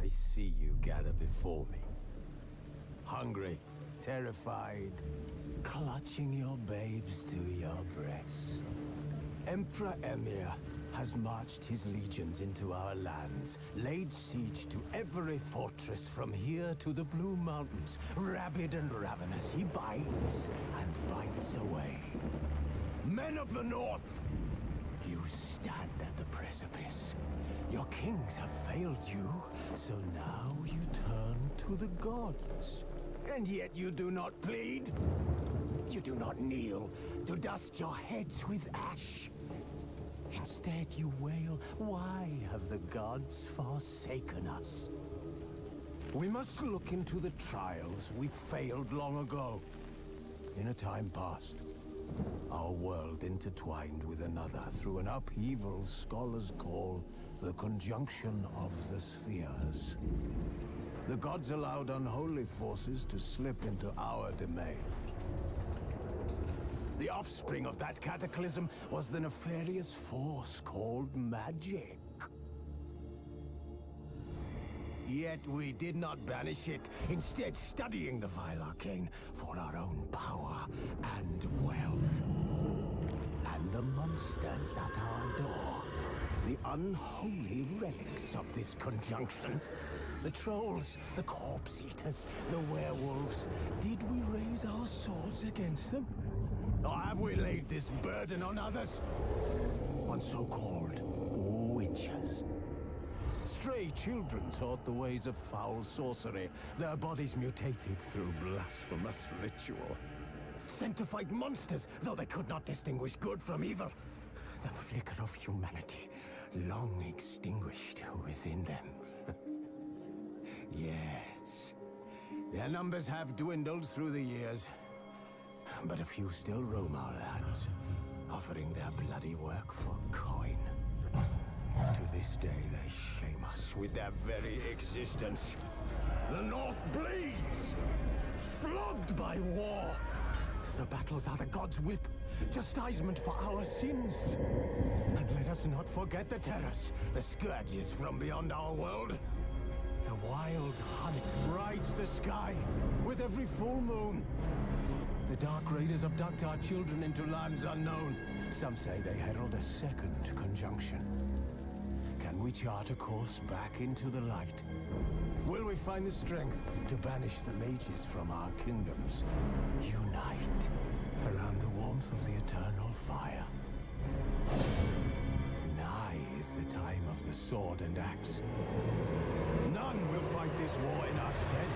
I see you gather before me. Hungry, terrified, clutching your babes to your breast. Emperor Emir has marched his legions into our lands, laid siege to every fortress from here to the Blue Mountains. Rabid and ravenous, he bites and bites away. Men of the North, you stand at the precipice. Your kings have failed you, so now you turn to the gods. And yet you do not plead. You do not kneel to dust your heads with ash. Instead you wail, why have the gods forsaken us? We must look into the trials we failed long ago. In a time past, our world intertwined with another through an upheaval scholars call the conjunction of the spheres. The gods allowed unholy forces to slip into our domain. The offspring of that cataclysm was the nefarious force called magic. Yet we did not banish it, instead studying the vile arcane for our own power and wealth. And the monsters at our door, the unholy relics of this conjunction. The trolls, the corpse eaters, the werewolves. Did we raise our swords against them? Or have we laid this burden on others? On so-called witches. Stray children taught the ways of foul sorcery, their bodies mutated through blasphemous ritual. Sent to fight monsters, though they could not distinguish good from evil. The flicker of humanity, long extinguished within them. Yes, their numbers have dwindled through the years. But a few still roam our lands, offering their bloody work for coin. To this day, they shame us with their very existence. The North bleeds, flogged by war. The battles are the gods' whip, chastisement for our sins. And let us not forget the terrors, the scourges from beyond our world. The wild hunt rides the sky with every full moon. The Dark Raiders abduct our children into lands unknown. Some say they herald a second conjunction. Can we chart a course back into the light? Will we find the strength to banish the mages from our kingdoms? Unite around the warmth of the eternal fire. Nigh is the time of the sword and axe. None will fight this war in our stead.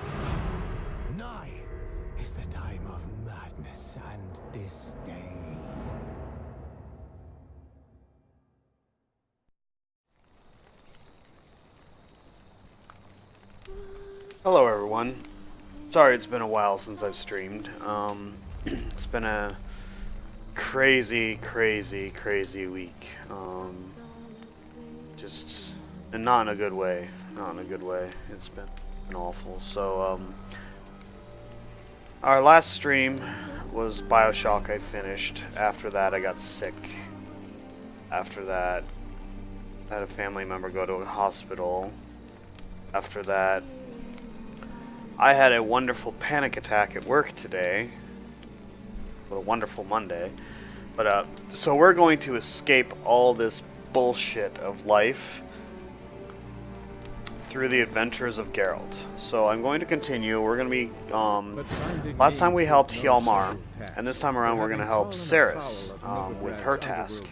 Nigh is the time of madness and disdain. Hello everyone. Sorry it's been a while since I've streamed. It's been a crazy week. Just, and not in a good way. Not in a good way. It's been awful. So, our last stream was BioShock. I finished. After that, I got sick. After that, I had a family member go to a hospital. After that, I had a wonderful panic attack at work today. What a wonderful Monday. But, so we're going to escape all this bullshit of life through the adventures of Geralt. So I'm going to continue. We're going to be, last time we helped Hjalmar, and this time around we're going to help Cerys with her task,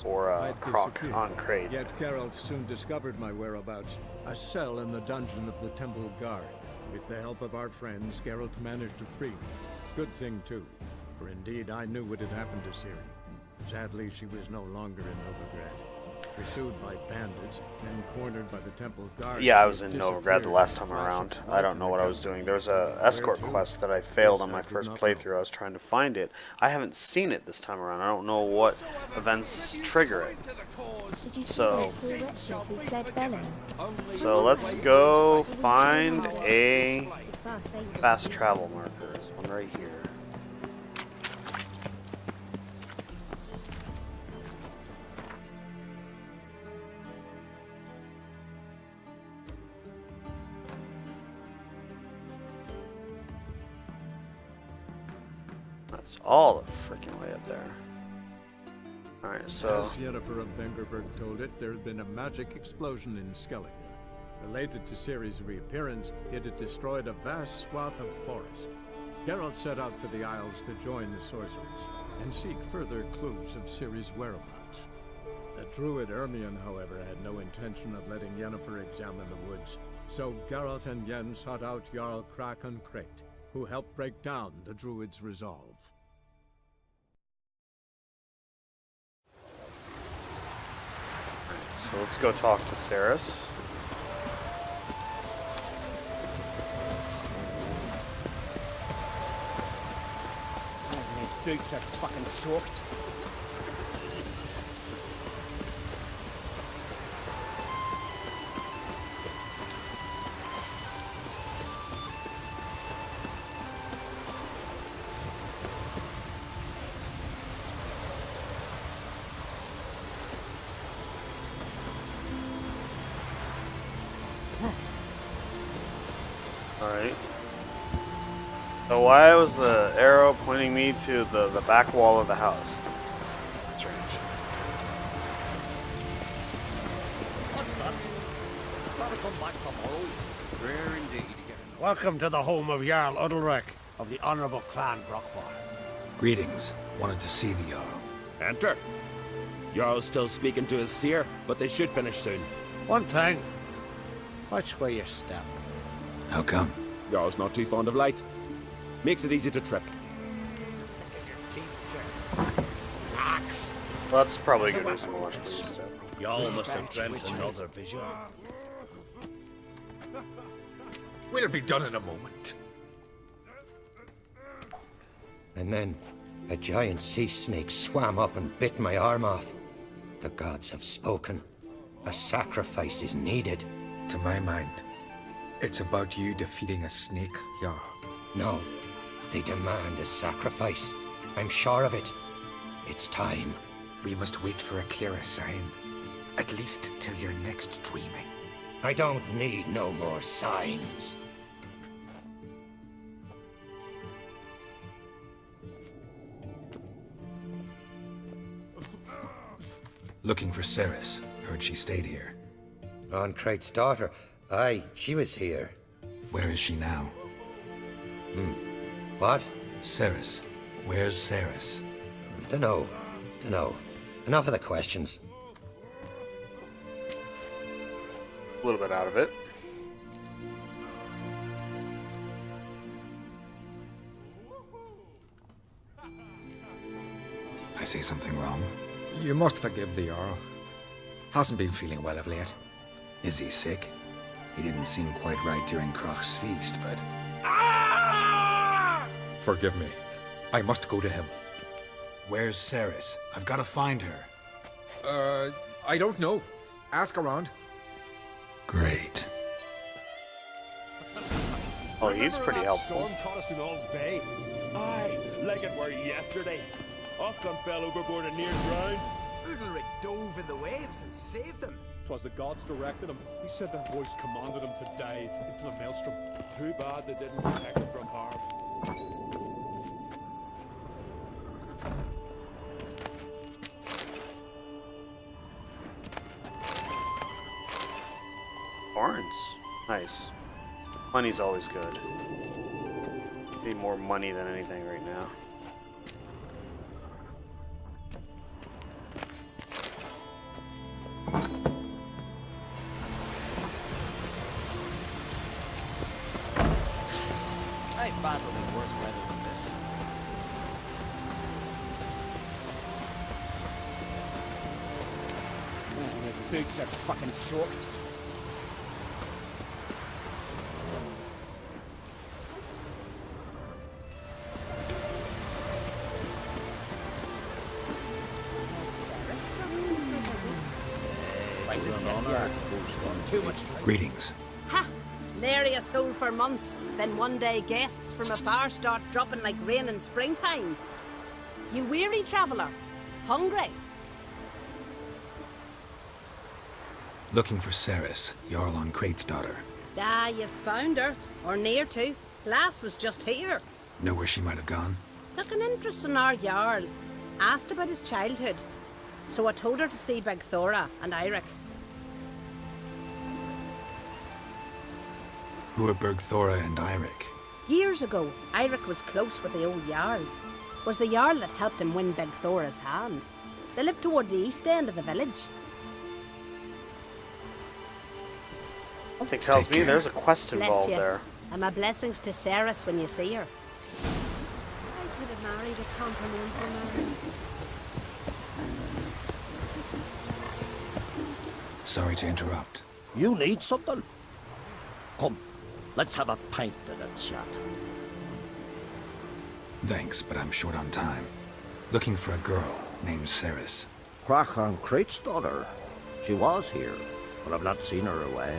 or Croc on Kraid. Yet Geralt soon discovered my whereabouts, a cell in the dungeon of the Temple Guard. With the help of our friends, Geralt managed to free me. Good thing too, for indeed I knew what had happened to Ciri. Sadly, she was no longer in Novigrad. Pursued by bandits, then cornered by the Temple Guard. Yeah, I was in Novigrad the last time around. I don't know what I was doing. There was a escort quest that I failed on my first playthrough. I was trying to find it. I haven't seen it this time around. I don't know what events trigger it. So let's go find a fast travel marker. There's one right here. That's all the freaking way up there. Alright, so... As Yennefer of Vengerberg told it, there had been a magic explosion in Skellige. Related to Ciri's reappearance, it had destroyed a vast swath of forest. Geralt set out for the Isles to join the sorcerers, and seek further clues of Ciri's whereabouts. The druid Ermion, however, had no intention of letting Yennefer examine the woods, so Geralt and Yen sought out Jarl Krakon Krayt, who helped break down the druid's resolve. So let's go talk to Cerys. My boots are fucking soaked. Alright. So why was the arrow pointing me to the back wall of the house? That's strange. What's that? Gotta come back tomorrow. Rare indeed. Welcome to the home of Jarl Udalric of the Honourable Clan Brockfar. Greetings. Wanted to see the Jarl. Enter. Jarl's still speaking to his seer, but they should finish soon. One thing. Watch where you step. How come? Jarl's not too fond of light. Makes it easy to trip. Well, that's probably good reason to watch the step. Jarl must have dreamt another vision. We'll be done in a moment. And then a giant sea snake swam up and bit my arm off. The gods have spoken. A sacrifice is needed. To my mind, it's about you defeating a snake, Jarl. No, they demand a sacrifice. I'm sure of it. It's time. We must wait for a clearer sign. At least till your next dreaming. I don't need no more signs. Looking for Cerys. Heard she stayed here. On Krayt's daughter. Aye, she was here. Where is she now? What? Cerys. Where's Cerys? Dunno. Enough of the questions. A little bit out of it. I say something wrong? You must forgive the Jarl. Hasn't been feeling well of late. Is he sick? He didn't seem quite right during Crach's feast, but... Forgive me. I must go to him. Where's Cerys? I've got to find her. I don't know. Ask around. Great. Oh, he's pretty helpful. Storm caught us in All's Bay. Aye, like it were yesterday. Ofcom fell overboard and near drowned. Udalric dove in the waves and saved him. 'Twas the gods directed him. He said their voice commanded him to dive into the maelstrom. Too bad they didn't protect him from harm. Barnes. Nice. Money's always good. Need more money than anything right now. I've battled in worse weather than this. My boots are fucking soaked. Too much drink. Greetings. Ha! Nary a soul for months. Then one day guests from afar start dropping like rain in springtime. You weary traveller? Hungry? Looking for Cerys, Jarl on Krayt's daughter. Ah, you found her. Or near to. Lass was just here. Know where she might have gone? Took an interest in our Jarl. Asked about his childhood. So I told her to see Big Thora and Eirik. Who are Bergthora and Eirik? Years ago, Eirik was close with the old Jarl. Was the Jarl that helped him win Big Thora's hand. They lived toward the east end of the village. Something tells me there's a quest Bless involved you. there. And my blessings to Ceres when you see her. I could have married a continental man. Sorry to interrupt. You need something? Come, let's have a pint and a chat. Thanks, but I'm short on time. Looking for a girl named Ceres. Crachan Crate's daughter. She was here, but I've not seen her away.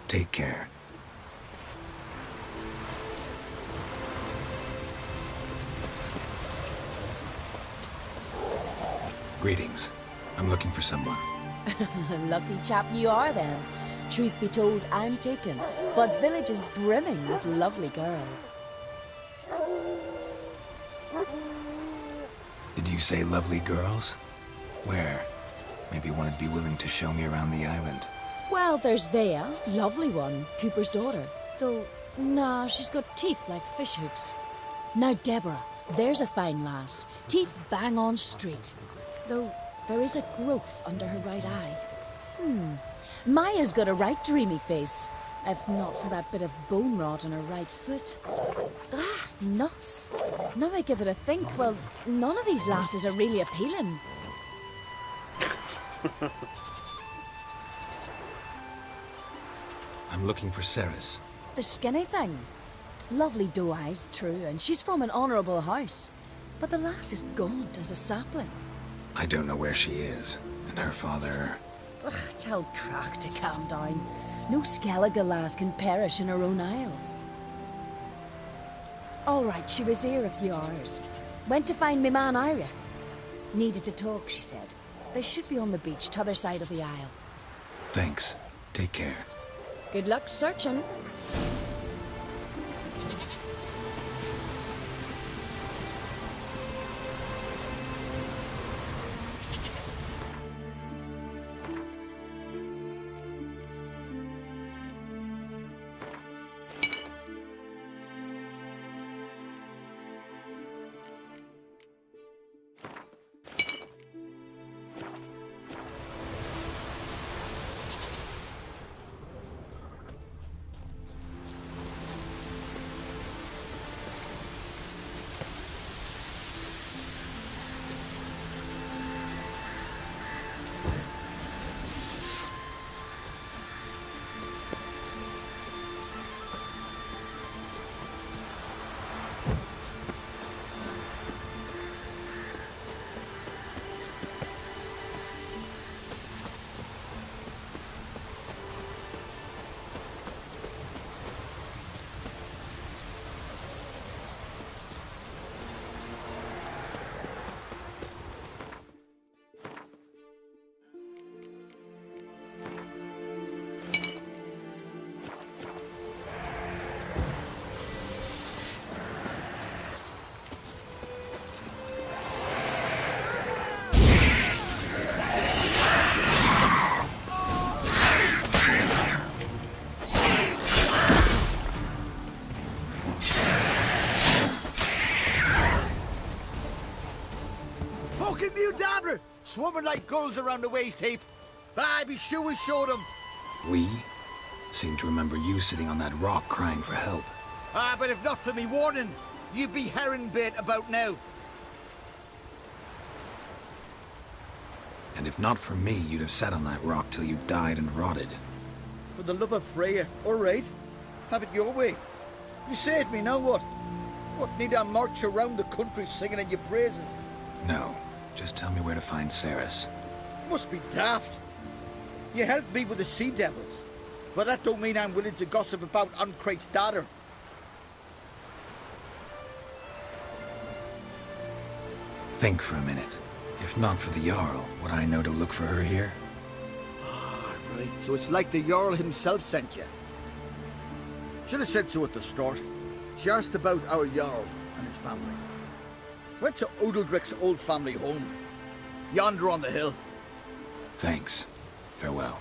Take care. Greetings. I'm looking for someone. Lucky chap you are then. Truth be told, I'm taken, but village is brimming with lovely girls. Did you say lovely girls? Where? Maybe one would be willing to show me around the island. Well, there's Vea, lovely one, Cooper's daughter. Though, nah, she's got teeth like fish hooks. Now Deborah, there's a fine lass, teeth bang on straight. Though there is a growth under her right eye. Maya's got a right dreamy face, if not for that bit of bone rot on her right foot. Ah, nuts. Now I give it a think, well, none of these lasses are really appealing. I'm looking for Ceres. The skinny thing. Lovely doe eyes, true, and she's from an honourable house. But the lass is gaunt as a sapling. I don't know where she is, and her father... Ugh, tell Crack to calm down. No Skellige lass can perish in her own isles. All right, she was here a few hours. Went to find me man Eirik. Needed to talk, she said. They should be on the beach, t'other side of the isle. Thanks. Take care. Good luck searching. Fucking new dabber! Swarming like gulls around the waist heap. I be sure we showed them. We? Seem to remember you sitting on that rock crying for help. But if not for me warning, you'd be herring bait about now. And if not for me, you'd have sat on that rock till you died and rotted. For the love of Freya, all right. Have it your way. You saved me, now what? What, need I march around the country singing in your praises? No, just tell me where to find Ceres. Must be daft. You helped me with the Sea Devils, but that don't mean I'm willing to gossip about Uncrate's daughter. Think for a minute. If not for the Jarl, would I know to look for her here? Ah, right. So it's like the Jarl himself sent you. Should have said so at the start. She asked about our Jarl and his family. Went to Odaldric's old family home. Yonder on the hill. Thanks. Farewell.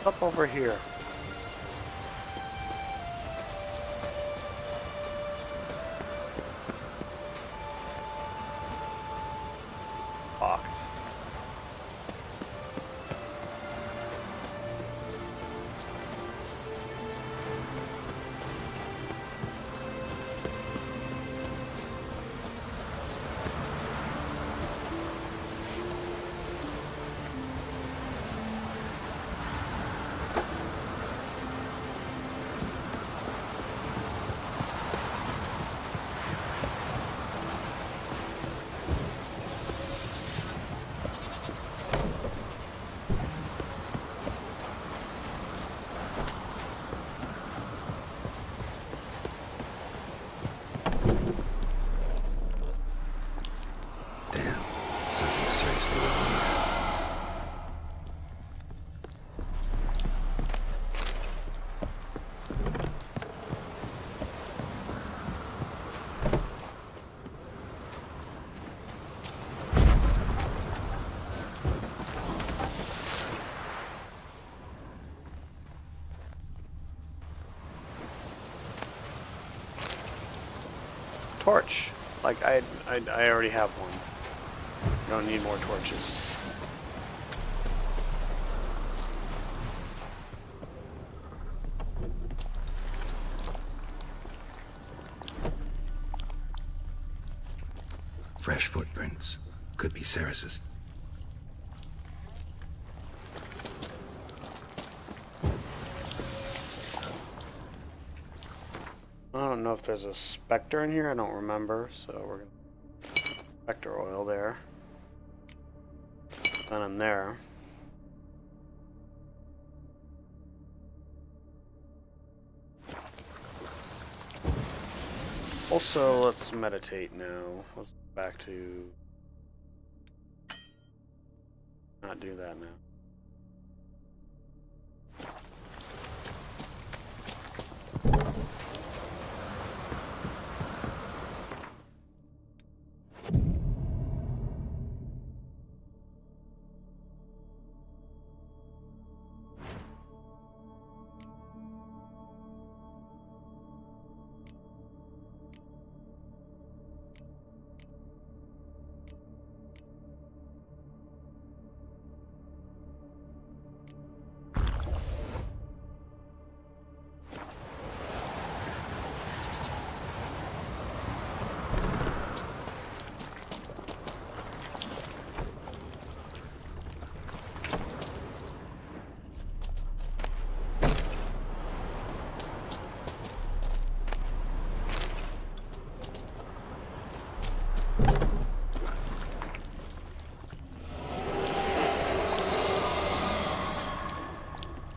Up over here. Box. Seriously wrong here. Torch. Like I already have one. Don't need more torches. Fresh footprints. Could be Ceres's. I don't know if there's a Spectre in here. I don't remember. So we're gonna Spectre oil there. None in there. Also, let's meditate now. Let's go back to not do that now.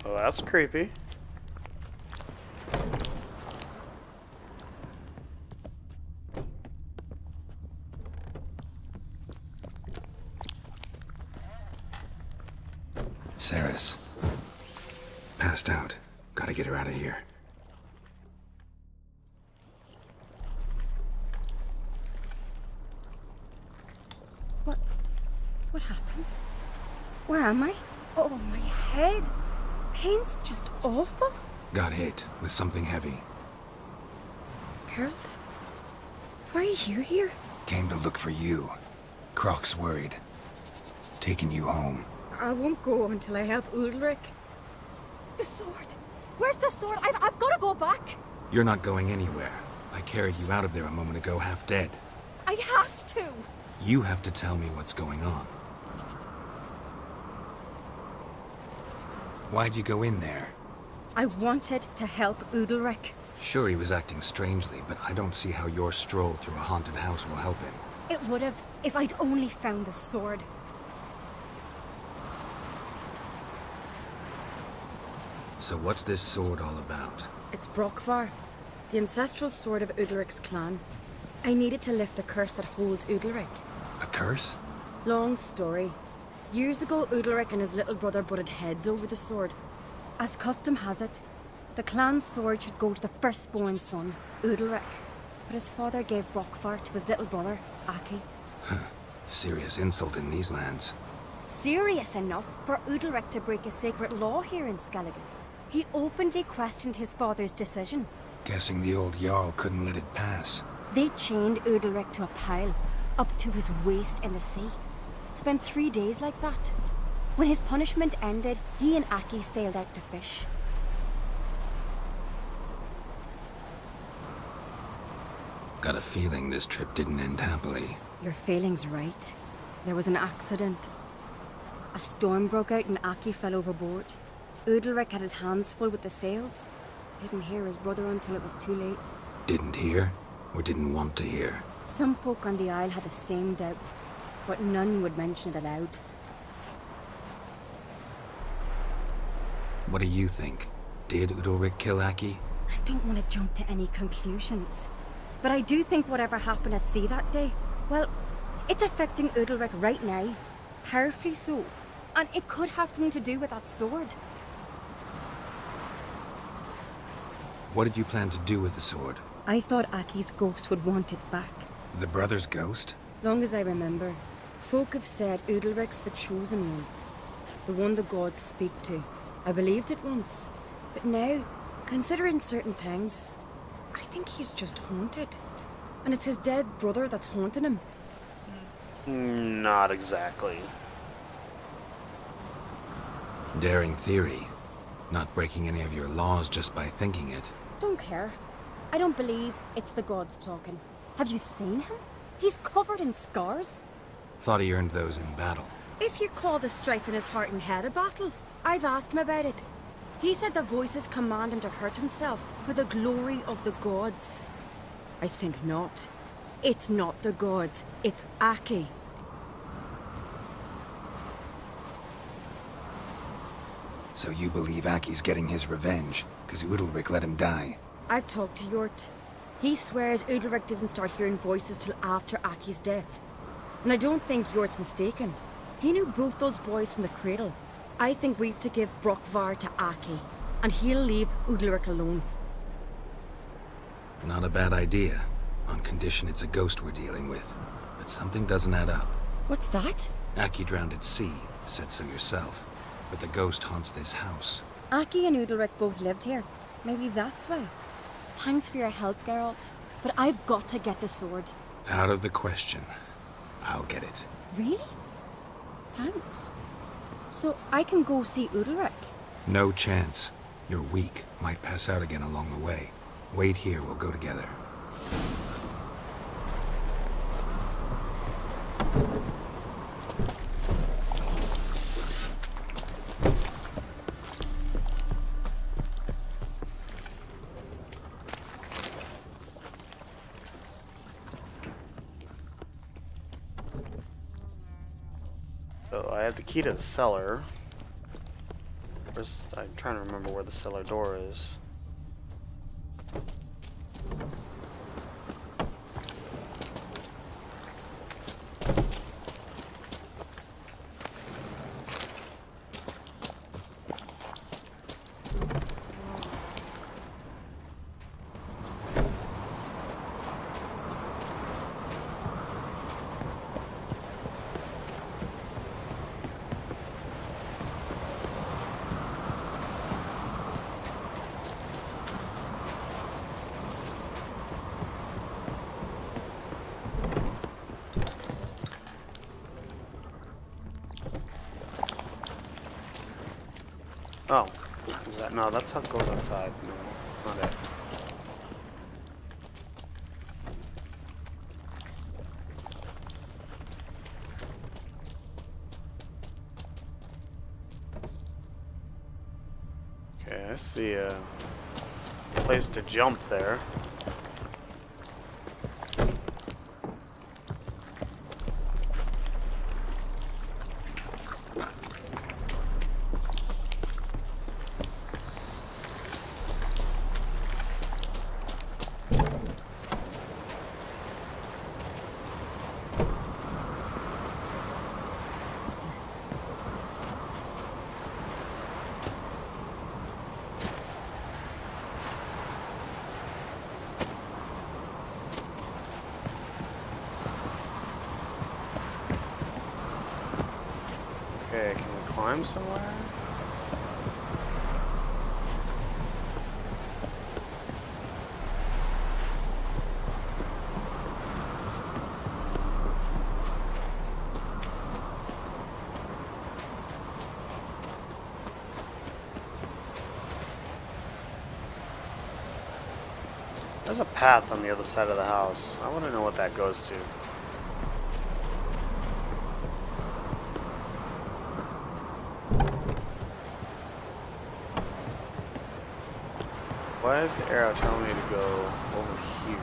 That's creepy. passed out. Gotta get her out of here. What happened? Where am I? Oh, my head. Pain's just awful. Got hit with something heavy. Geralt? Why are you here? Came to look for you. Croc's worried. Taking you home. I won't go until I help Udalric. The sword! Where's the sword? I've got to go back! You're not going anywhere. I carried you out of there a moment ago, half dead. I have to! You have to tell me what's going on. Why'd you go in there? I wanted to help Udalric. Sure, he was acting strangely, but I don't see how your stroll through a haunted house will help him. It would have if I'd only found the sword. So what's this sword all about? It's Brokvar, the ancestral sword of Udalric's clan. I needed to lift the curse that holds Udalric. A curse? Long story. Years ago, Udalric and his little brother butted heads over the sword. As custom has it, the clan's sword should go to the firstborn son, Udalric. But his father gave Brokvar to his little brother, Aki. Serious insult in these lands. Serious enough for Udalric to break a sacred law here in Skellige. He openly questioned his father's decision. Guessing the old Jarl couldn't let it pass. They chained Udalric to a pile, up to his waist in the sea. Spent 3 days like that. When his punishment ended, he and Aki sailed out to fish. Got a feeling this trip didn't end happily. Your feeling's right. There was an accident. A storm broke out and Aki fell overboard. Udalric had his hands full with the sails. Didn't hear his brother until it was too late. Didn't hear? Or didn't want to hear? Some folk on the Isle had the same doubt, but none would mention it aloud. What do you think? Did Udalric kill Aki? I don't want to jump to any conclusions. But I do think whatever happened at sea that day, well, it's affecting Udalric right now. Powerfully so. And it could have something to do with that sword. What did you plan to do with the sword? I thought Aki's ghost would want it back. The brother's ghost? Long as I remember, folk have said Udalric's the chosen one. The one the gods speak to. I believed it once. But now, considering certain things, I think he's just haunted. And it's his dead brother that's haunting him. Not exactly. Daring theory. Not breaking any of your laws just by thinking it. Don't care. I don't believe it's the gods talking. Have you seen him? He's covered in scars. Thought he earned those in battle. If you call the strife in his heart and head a battle, I've asked him about it. He said the voices command him to hurt himself for the glory of the gods. I think not. It's not the gods, it's Aki. So you believe Aki's getting his revenge, because Udalric let him die? I've talked to Yort. He swears Udalric didn't start hearing voices till after Aki's death. And I don't think Yort's mistaken. He knew both those boys from the cradle. I think we've to give Brokvar to Aki, and he'll leave Udalric alone. Not a bad idea, on condition it's a ghost we're dealing with. But something doesn't add up. What's that? Aki drowned at sea, said so yourself. But the ghost haunts this house. Aki and Udalric both lived here. Maybe that's why. Thanks for your help, Geralt. But I've got to get the sword. Out of the question. I'll get it. Really? Thanks. So I can go see Udalric? No chance. You're weak. Might pass out again along the way. Wait here, we'll go together. So I have the key to the cellar. I'm trying to remember where the cellar door is. Oh, is that no? That's how it goes outside. No, not it. Okay, I see a place to jump there. Okay, can we climb somewhere? There's a path on the other side of the house. I want to know what that goes to. Why is the arrow telling me to go over here?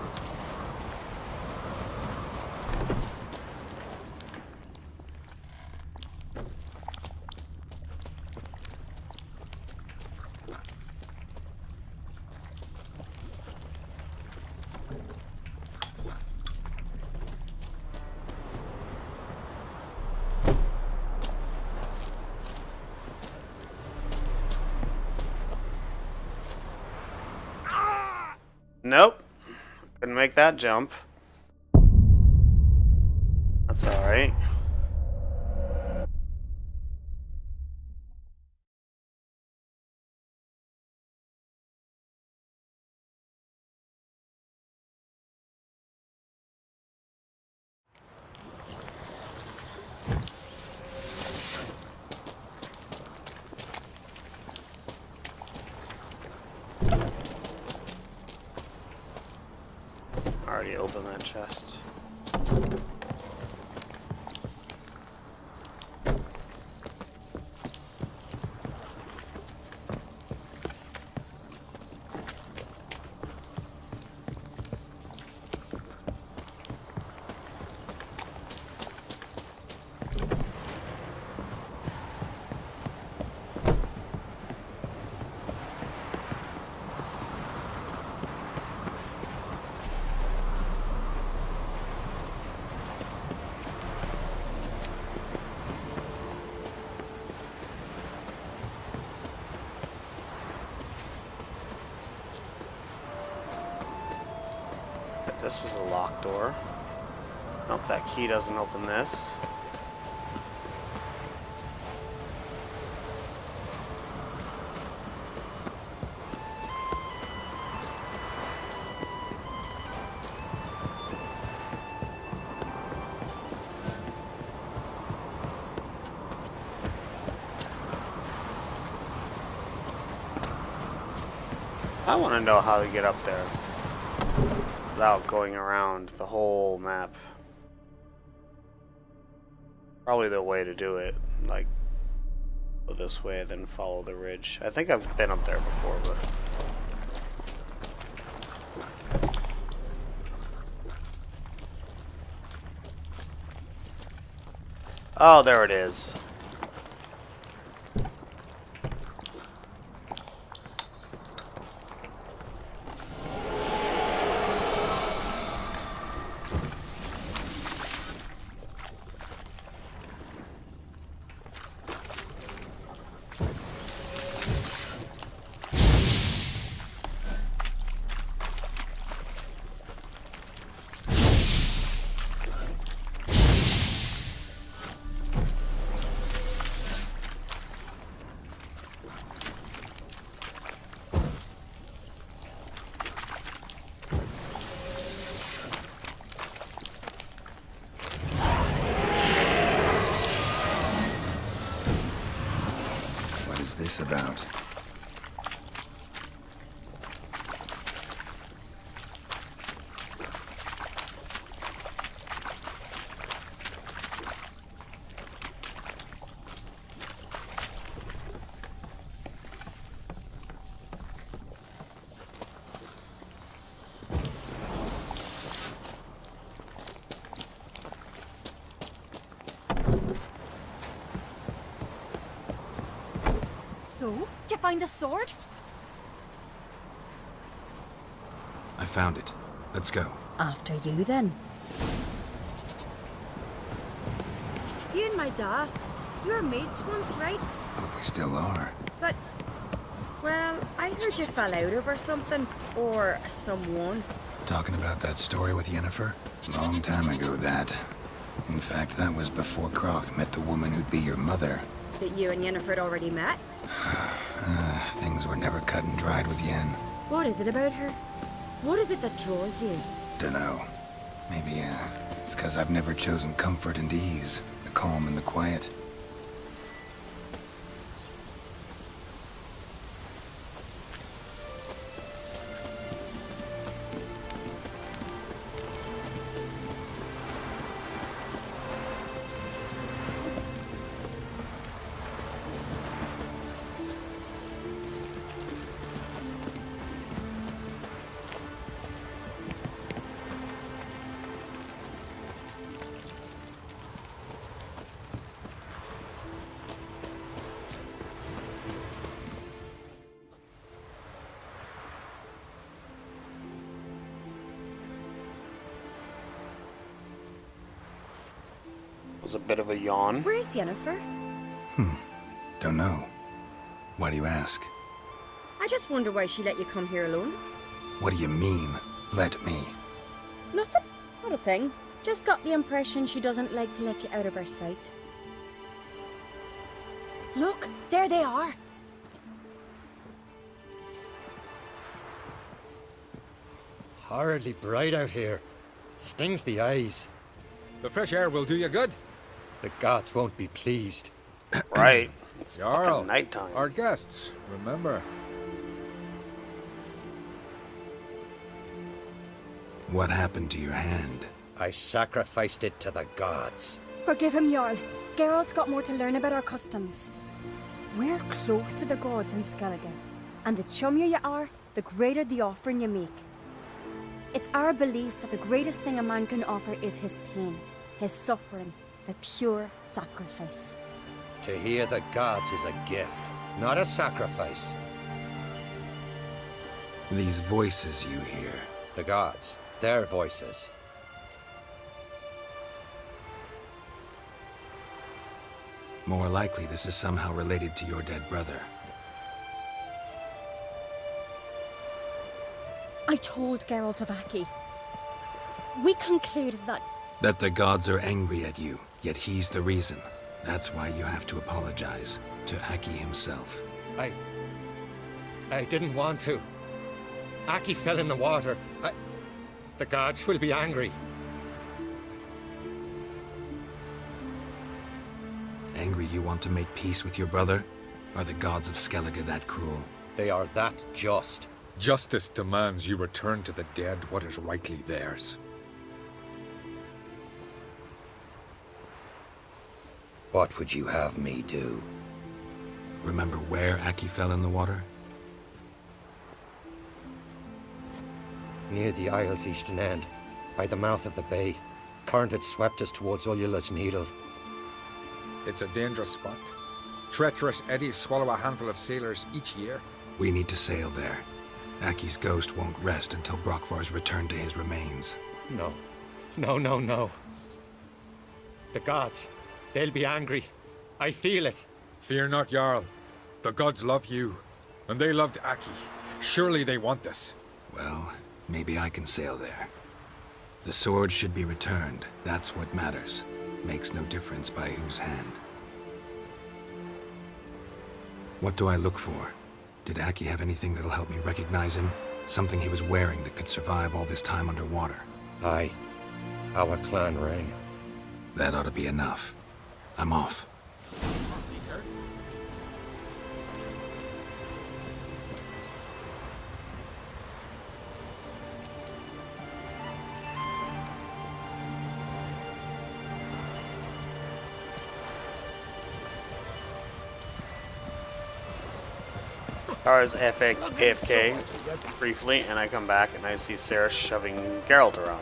Nope. Couldn't make that jump. That's alright. Already opened that chest. This was a locked door. Nope, that key doesn't open this. I want to know how to get up there without going around the whole map. Probably the way to do it, like go this way then follow the ridge. I think I've been up there before, but oh, there it is. about. So, did you find the sword? I found it. Let's go. After you, then. You and my dad, you were mates once, right? Hope we still are. But, well, I heard you fell out over something. Or someone. Talking about that story with Yennefer? Long time ago, that. In fact, that was before Croc met the woman who'd be your mother. That you and Yennefer had already met? Things were never cut and dried with Yen. What is it about her? What is it that draws you? Dunno. Maybe, it's 'cause I've never chosen comfort and ease, the calm and the quiet. Was a bit of a yawn. Where's Yennefer? Don't know. Why do you ask? I just wonder why she let you come here alone. What do you mean, let me? Nothing. Not a thing. Just got the impression she doesn't like to let you out of her sight. Look, there they are. Horridly bright out here. Stings the eyes. The fresh air will do you good. The gods won't be pleased. Right. It's Jarl, fucking nighttime. our guests, remember. What happened to your hand? I sacrificed it to the gods. Forgive him, Jarl. Geralt's got more to learn about our customs. We're close to the gods in Skellige, and the chummier you are, the greater the offering you make. It's our belief that the greatest thing a man can offer is his pain, his suffering, the pure sacrifice. To hear the gods is a gift, not a sacrifice. These voices you hear. The gods, their voices. More likely this is somehow related to your dead brother. I told Geralt of Aki. We concluded that... That the gods are angry at you, yet he's the reason. That's why you have to apologize to Aki himself. I didn't want to. Aki fell in the water. The gods will be angry. Angry you want to make peace with your brother? Are the gods of Skellige that cruel? They are that just. Justice demands you return to the dead what is rightly theirs. What would you have me do? Remember where Aki fell in the water? Near the Isle's eastern end, by the mouth of the bay. Current had swept us towards Ullula's Needle. It's a dangerous spot. Treacherous eddies swallow a handful of sailors each year. We need to sail there. Aki's ghost won't rest until Brokvar's returned to his remains. No. No. The gods, they'll be angry. I feel it. Fear not, Jarl. The gods love you, and they loved Aki. Surely they want this. Well, maybe I can sail there. The sword should be returned. That's what matters. Makes no difference by whose hand. What do I look for? Did Aki have anything that'll help me recognize him? Something he was wearing that could survive all this time underwater? Aye. Our clan ring. That ought to be enough. I'm off. Tara's AFK briefly, and I come back and I see Sarah shoving Geralt around.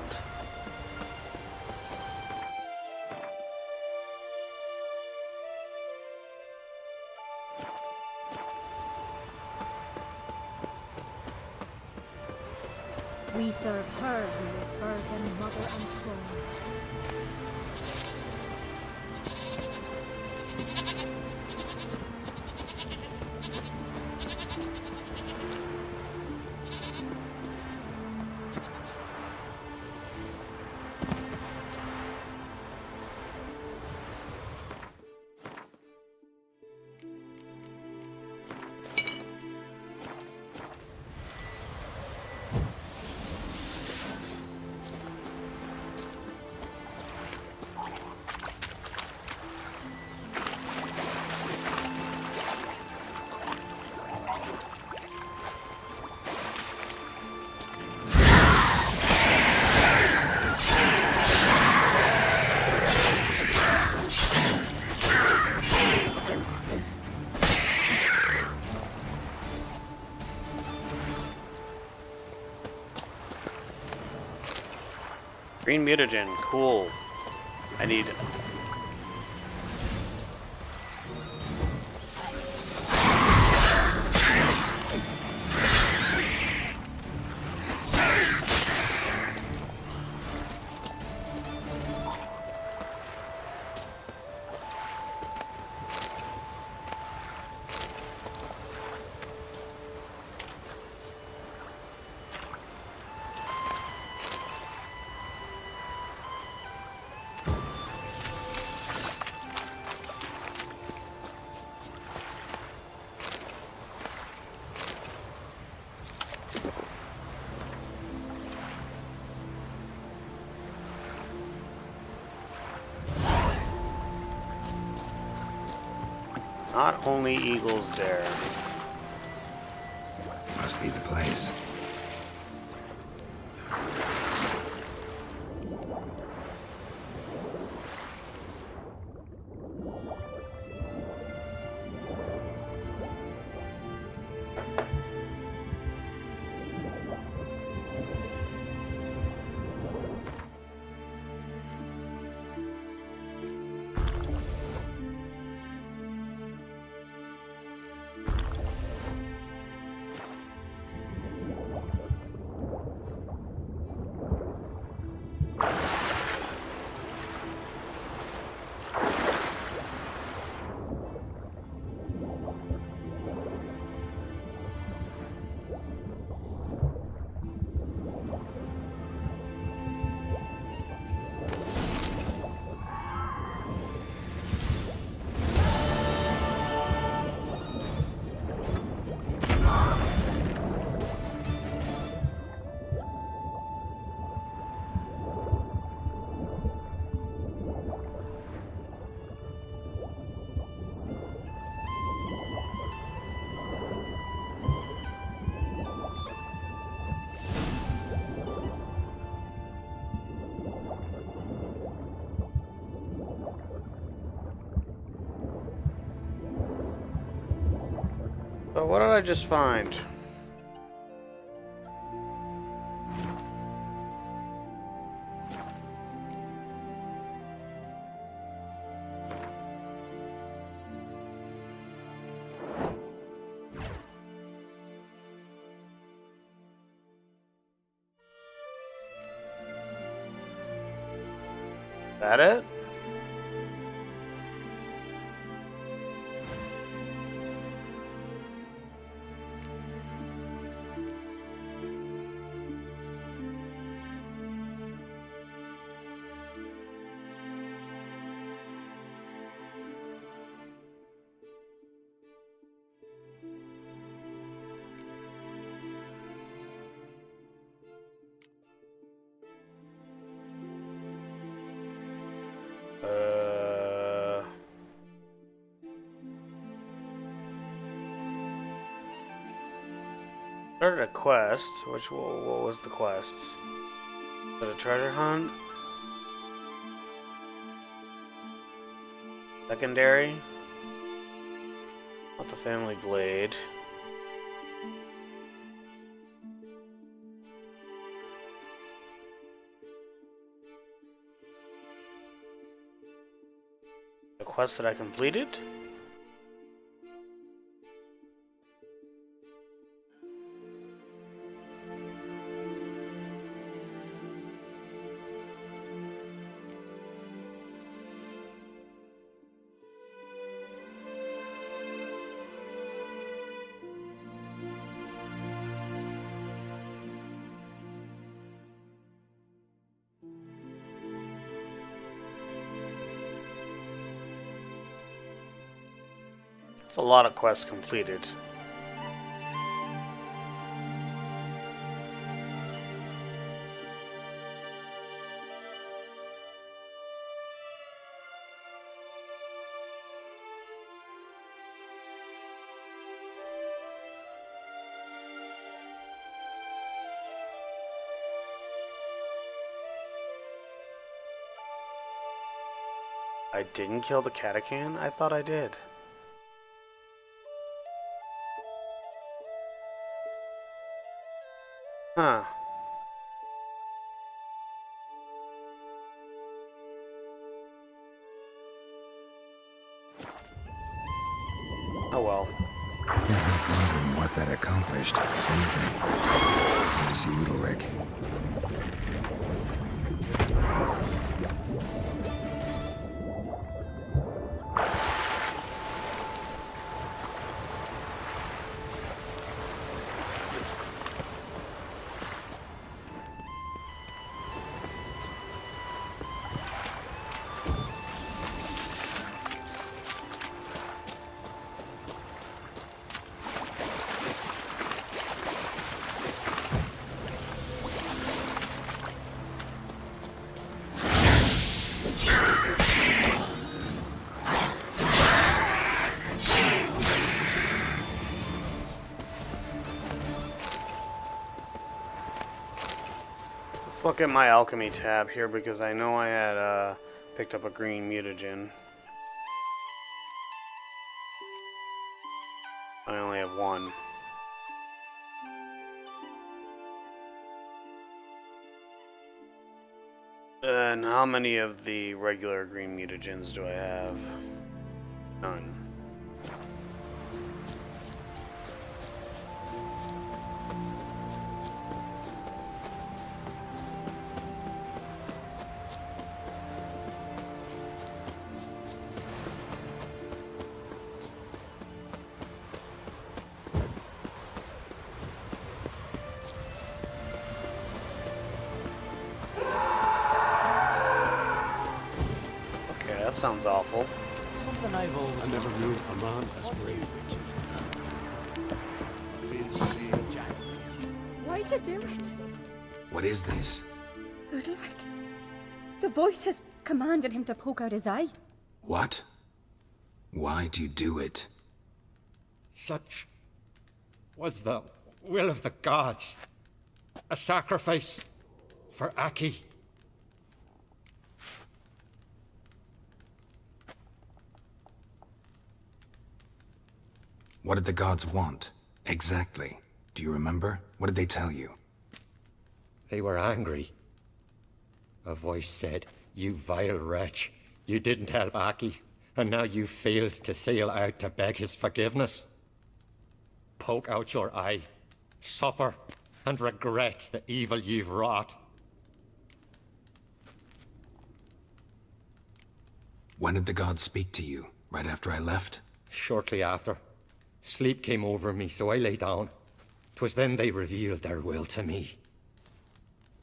We serve her who is burden, mother, and throne. Green mutagen, cool. I need. Not only eagles dare. Must be the place. So what did I just find? That it? Started a quest. What was the quest? Was it a treasure hunt? Secondary? Not the family blade. quest that I completed? It's a lot of quests completed. I didn't kill the Catachan? I thought I did. Huh. Oh well. Can't help wondering what that accomplished, if anything. To see Udalric. Let's look at my alchemy tab here because I know I had picked up a green mutagen. I only have one. And how many of the regular green mutagens do I have? None. That sounds awful. Something I've always... I never knew a man as brave. Why'd you do it? What is this? Udalric. The voice has commanded him to poke out his eye. What? Why'd you do it? Such was the will of the gods. A sacrifice for Aki. What did the gods want? Exactly. Do you remember? What did they tell you? They were angry. A voice said, "You vile wretch. You didn't help Aki, and now you failed to sail out to beg his forgiveness. Poke out your eye, suffer, and regret the evil you've wrought." When did the gods speak to you? Right after I left? Shortly after. Sleep came over me, so I lay down. 'Twas then they revealed their will to me.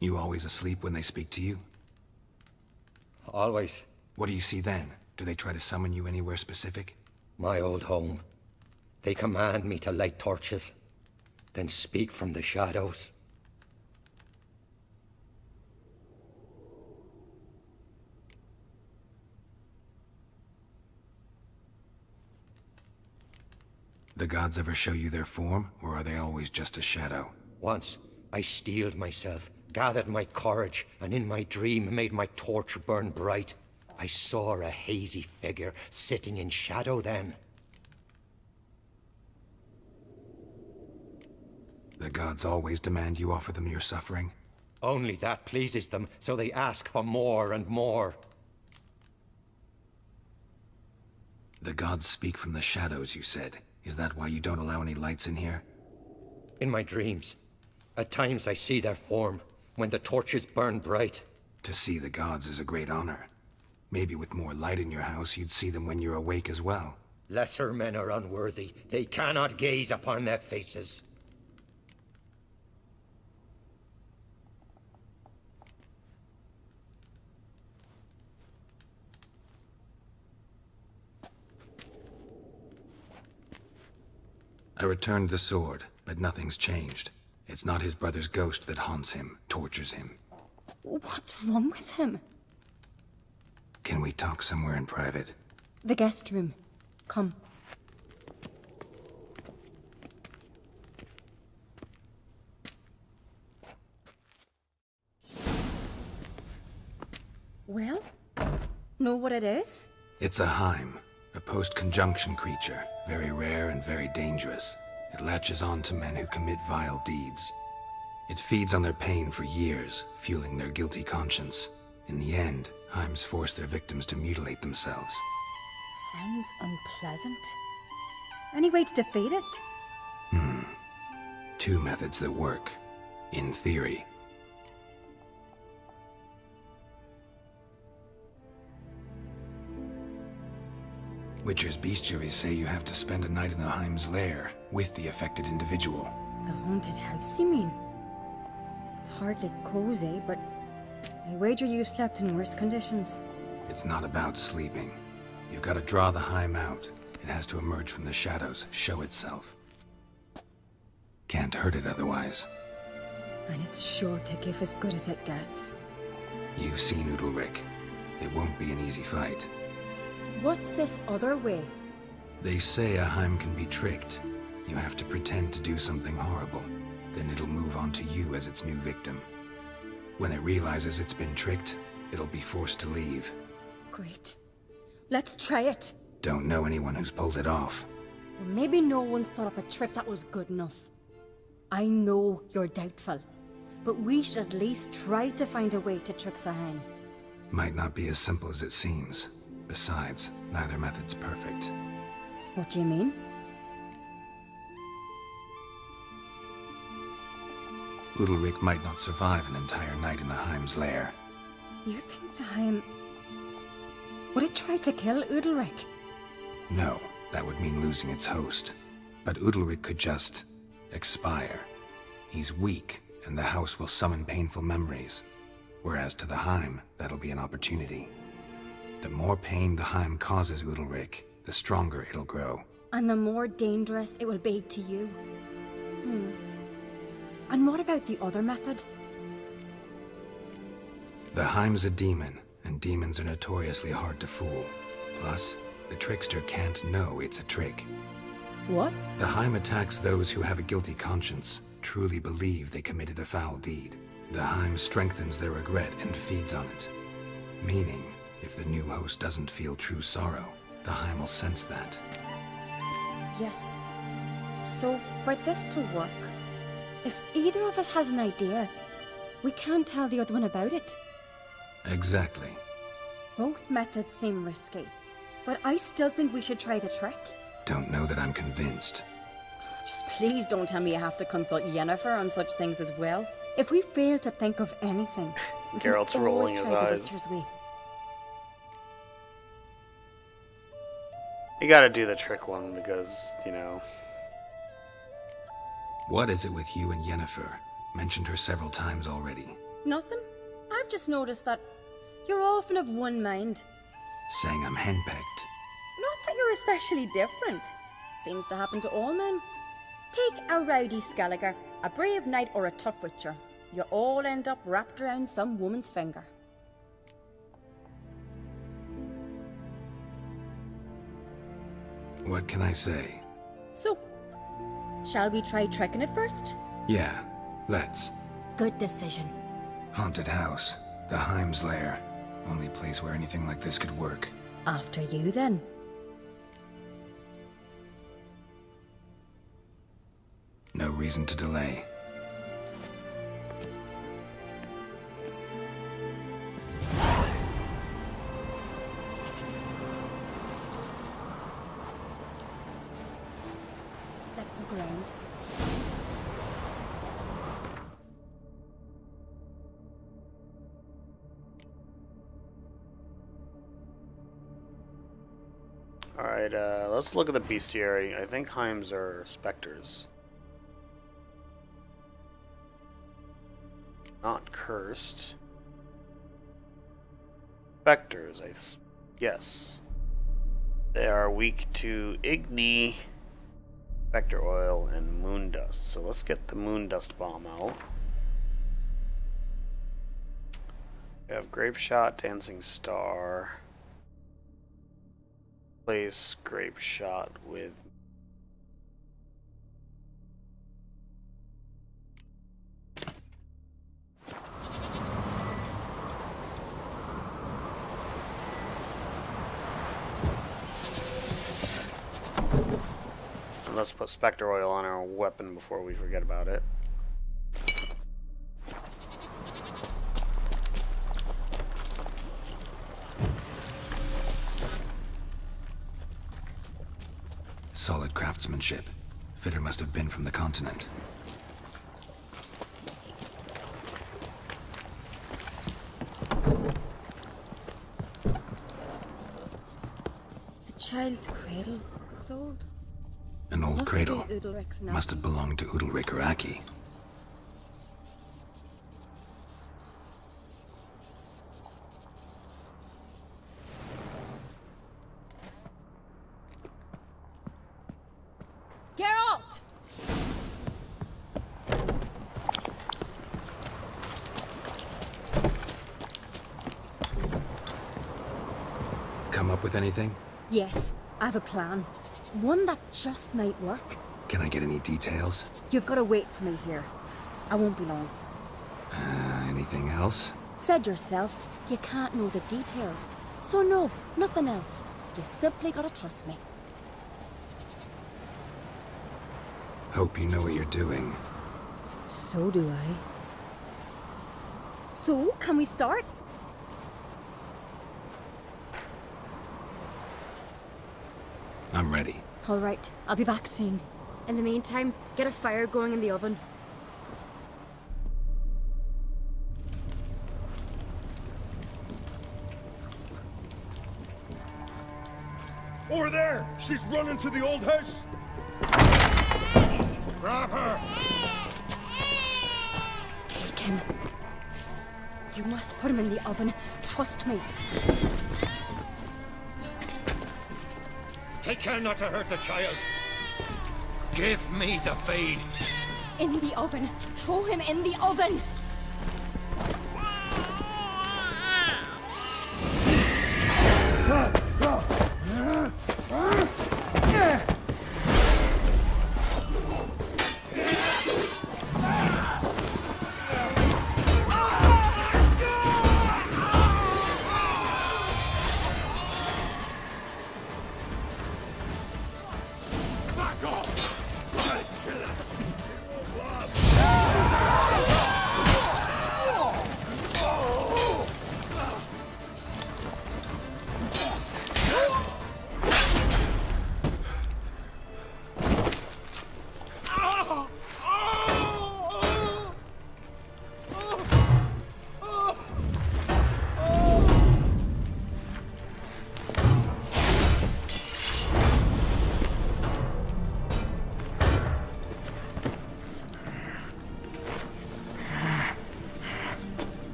You always asleep when they speak to you? Always. What do you see then? Do they try to summon you anywhere specific? My old home. They command me to light torches, then speak from the shadows. The gods ever show you their form, or are they always just a shadow? Once, I steeled myself, gathered my courage, and in my dream made my torch burn bright. I saw a hazy figure sitting in shadow then. The gods always demand you offer them your suffering? Only that pleases them, so they ask for more and more. The gods speak from the shadows, you said. Is that why you don't allow any lights in here? In my dreams, at times I see their form, when the torches burn bright. To see the gods is a great honor. Maybe with more light in your house, you'd see them when you're awake as well. Lesser men are unworthy. They cannot gaze upon their faces. I returned the sword, but nothing's changed. It's not his brother's ghost that haunts him, tortures him. What's wrong with him? Can we talk somewhere in private? The guest room. Come. Well, know what it is? It's a Heim, a post-conjunction creature, very rare and very dangerous. It latches on to men who commit vile deeds. It feeds on their pain for years, fueling their guilty conscience. In the end, Heims force their victims to mutilate themselves. Sounds unpleasant. Any way to defeat it? Two methods that work. In theory. Witcher's bestiaries say you have to spend a night in the Heim's lair with the affected individual. The haunted house, you mean? It's hardly cozy, but I wager you've slept in worse conditions. It's not about sleeping. You've got to draw the Heim out. It has to emerge from the shadows, show itself. Can't hurt it otherwise. And it's sure to give as good as it gets. You've seen Udalryk. It won't be an easy fight. What's this other way? They say a Heim can be tricked. You have to pretend to do something horrible. Then it'll move on to you as its new victim. When it realizes it's been tricked, it'll be forced to leave. Great. Let's try it. Don't know anyone who's pulled it off. Or maybe no one's thought up a trick that was good enough. I know you're doubtful, but we should at least try to find a way to trick the Heim. Might not be as simple as it seems. Besides, neither method's perfect. What do you mean? Udalryk might not survive an entire night in the Heim's lair. You think the Heim... Would it try to kill Udalryk? No, that would mean losing its host. But Udalryk could just... expire. He's weak, and the house will summon painful memories. Whereas to the Heim, that'll be an opportunity. The more pain the Heim causes Udalryk, the stronger it'll grow. And the more dangerous it will be to you. And what about the other method? The Heim's a demon, and demons are notoriously hard to fool. Plus, the trickster can't know it's a trick. What? The Heim attacks those who have a guilty conscience, truly believe they committed a foul deed. The Heim strengthens their regret and feeds on it. Meaning, if the new host doesn't feel true sorrow, the Heim will sense that. Yes. So, for this to work, if either of us has an idea, we can't tell the other one about it. Exactly. Both methods seem risky, but I still think we should try the trick. Don't know that I'm convinced. Just please don't tell me you have to consult Yennefer on such things as well. If we fail to think of anything, we Geralt's can rolling always his try the eyes. Witcher's way. You gotta do the trick one because, you know... What is it with you and Yennefer? Mentioned her several times already. Nothing. I've just noticed that you're often of one mind. Saying I'm henpecked. Not that you're especially different. Seems to happen to all men. Take a rowdy Skelliger, a brave knight, or a tough witcher. You all end up wrapped around some woman's finger. What can I say? So, shall we try tricking it first? Yeah, let's. Good decision. Haunted house. The Heim's lair. Only place where anything like this could work. After you, then. No reason to delay. Alright, let's look at the bestiary. I think Heims are specters. Not cursed. Specters, yes. They are weak to Igni, Spectre Oil, and Moon Dust. So let's get the Moon Dust Bomb out. We have Grape Shot, Dancing Star. Place Grape Shot with and let's put Spectre Oil on our weapon before we forget about it. Solid craftsmanship. Fitter must have been from the continent. A child's cradle. Looks old. An old Must be cradle. Udalric's Must have belonged to Udalric or Aki. Geralt! Come up with anything? Yes, I have a plan. One that just might work. Can I get any details? You've got to wait for me here. I won't be long. Anything else? Said yourself, you can't know the details. So no, nothing else. You simply gotta trust me. Hope you know what you're doing. So do I. So, can we start? I'm ready. All right, I'll be back soon. In the meantime, get a fire going in the oven. Over there! She's running to the old house! Grab her! Take him. You must put him in the oven. Trust me. Take care not to hurt the child. Give me the feed. In the oven. Throw him in the oven.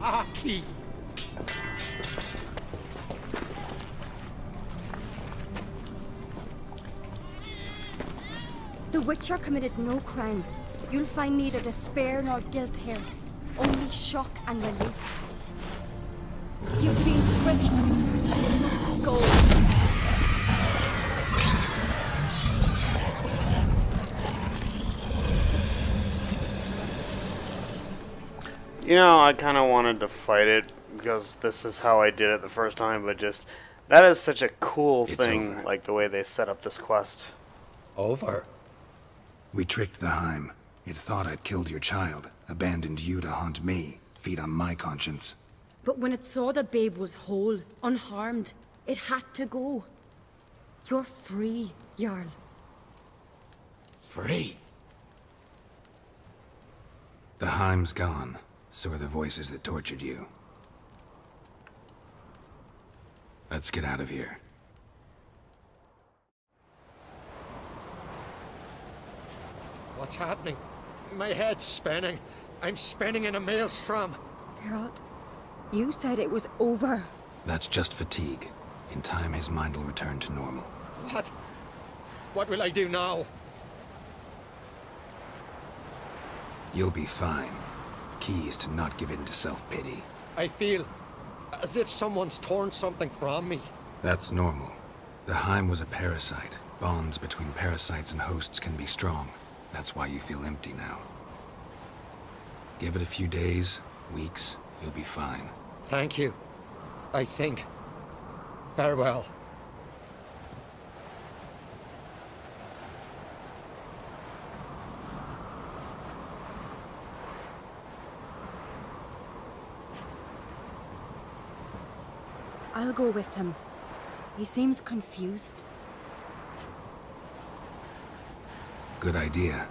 Aki! The Witcher committed no crime. You'll find neither despair nor guilt here. Only shock and relief. You've been tricked. You must go. You know, I kind of wanted to fight it because this is how I did it the first time, but just that is such a cool thing, like the way they set up this quest. Over? We tricked the Heim. It thought I'd killed your child, abandoned you to haunt me, feed on my conscience. But when it saw the babe was whole, unharmed, it had to go. You're free, Jarl. Free? The Heim's gone, so are the voices that tortured you. Let's get out of here. What's happening? My head's spinning. I'm spinning in a maelstrom. Geralt, you said it was over. That's just fatigue. In time, his mind will return to normal. What? What will I do now? You'll be fine. Key is to not give in to self-pity. I feel as if someone's torn something from me. That's normal. The Heim was a parasite. Bonds between parasites and hosts can be strong. That's why you feel empty now. Give it a few days, weeks, you'll be fine. Thank you. I think. Farewell. I'll go with him. He seems confused. Good idea.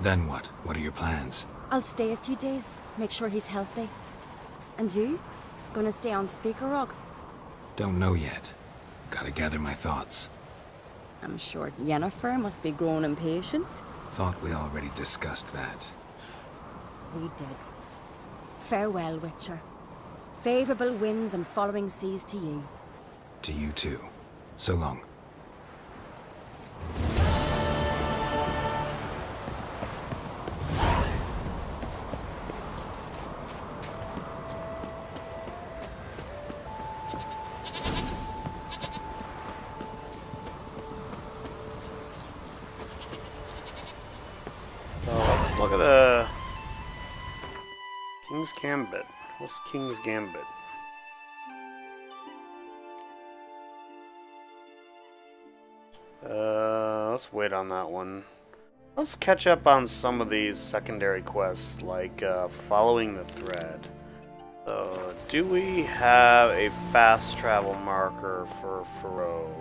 Then what? What are your plans? I'll stay a few days, make sure he's healthy. And you? Gonna stay on Speaker Rock? Don't know yet. Gotta gather my thoughts. I'm sure Yennefer must be growing impatient. Thought we already discussed that. We did. Farewell, Witcher. Favorable winds and following seas to you. To you too. So long. Let's look at the King's Gambit. What's King's Gambit? Let's wait on that one. Let's catch up on some of these secondary quests, like following the thread. So, do we have a fast travel marker for Faroe?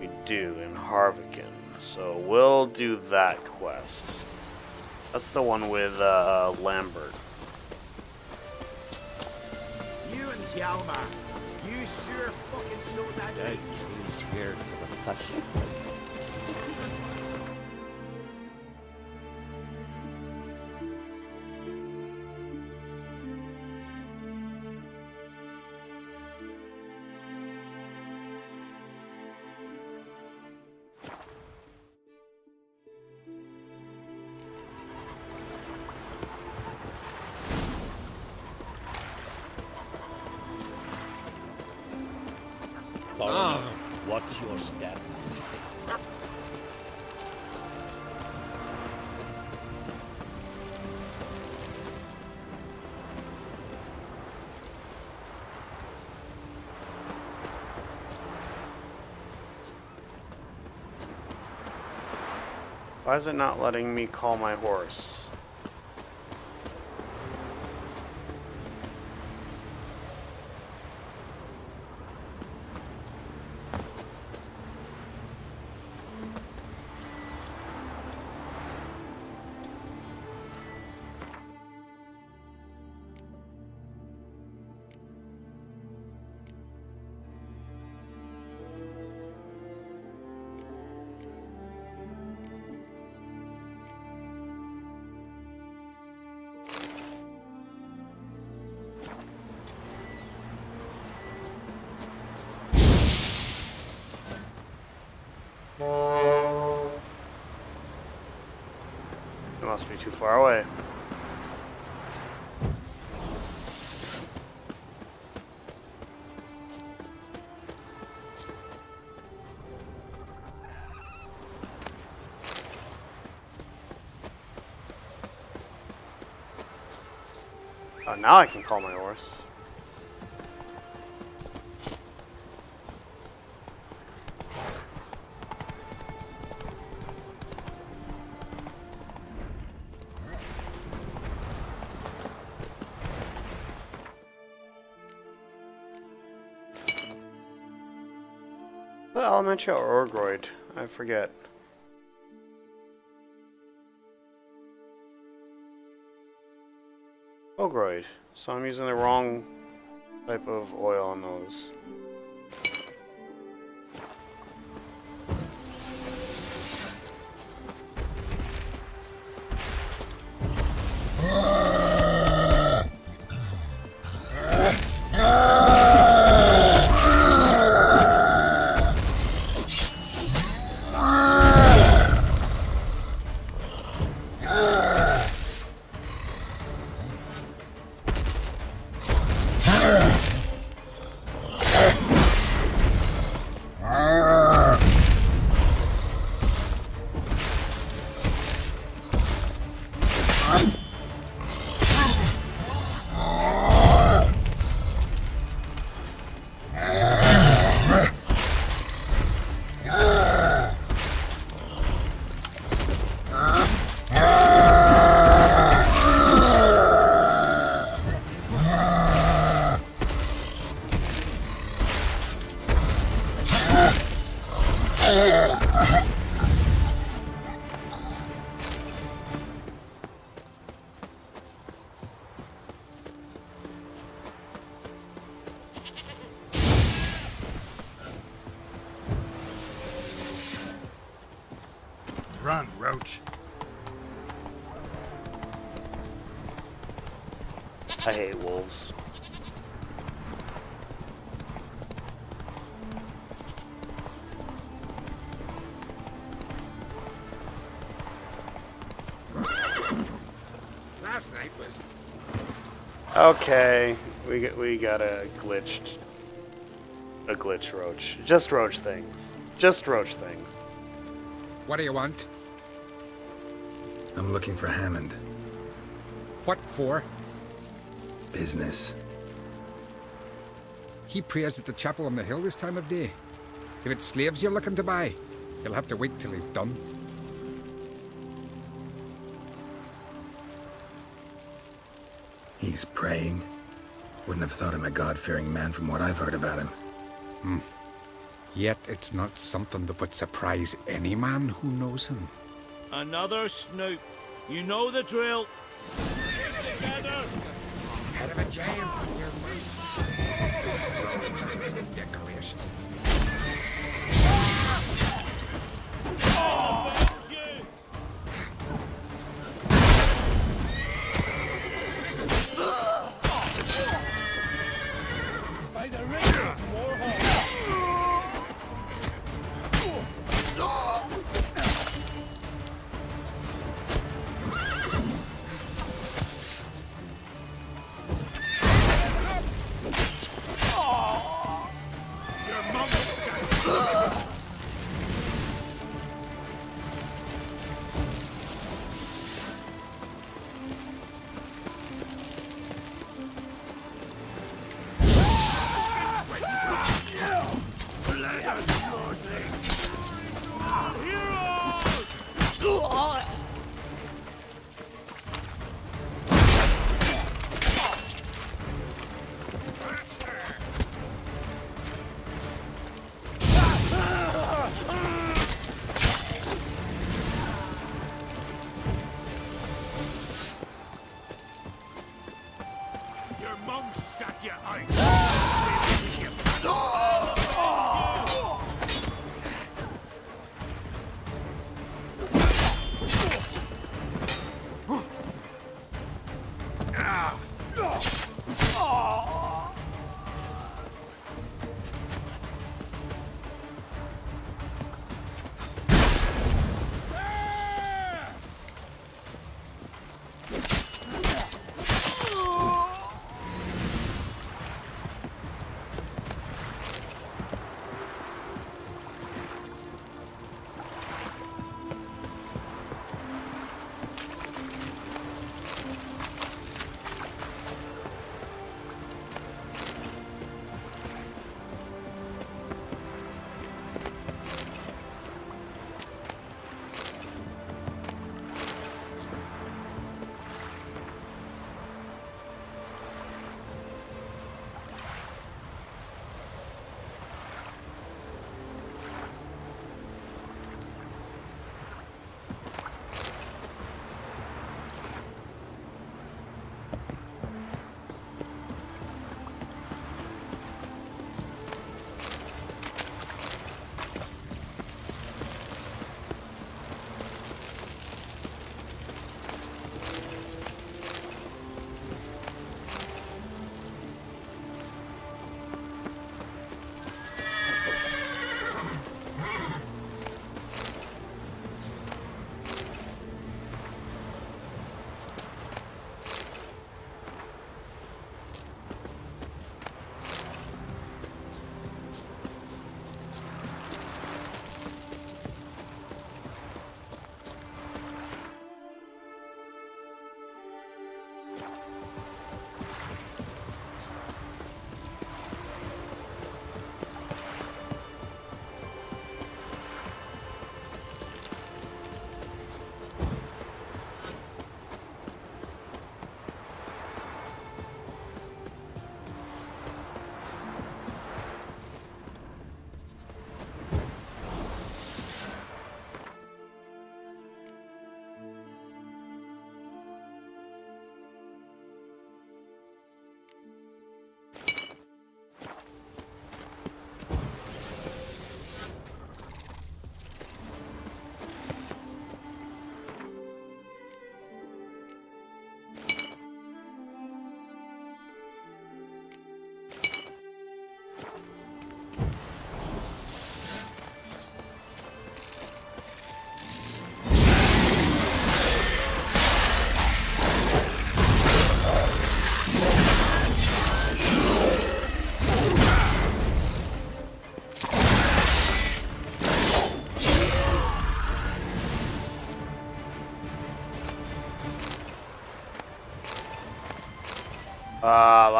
We do, in Harviken. So we'll do that quest. That's the one with Lambert. You and Hjalmar, you sure fucking showed that Dead King's here for the fish. Watch your step. Why is it not letting me call my horse? It must be too far away. Oh, now I can call my horse. Elementia or Orgroid? I forget. Orgroid. So I'm using the wrong type of oil on those. Run, Roach. I hate wolves. Last night was... Okay, we got a glitch roach. Just roach things. Just roach things. What do you want? I'm looking for Hammond. What for? Business. He prays at the chapel on the hill this time of day. If it's slaves you're looking to buy, you'll have to wait till he's done. He's praying. Wouldn't have thought him a God-fearing man from what I've heard about him. Yet it's not something that would surprise any man who knows him. Another snoop. You know the drill. Get together. Head of a giant on your decoration. By the ring of Warhol.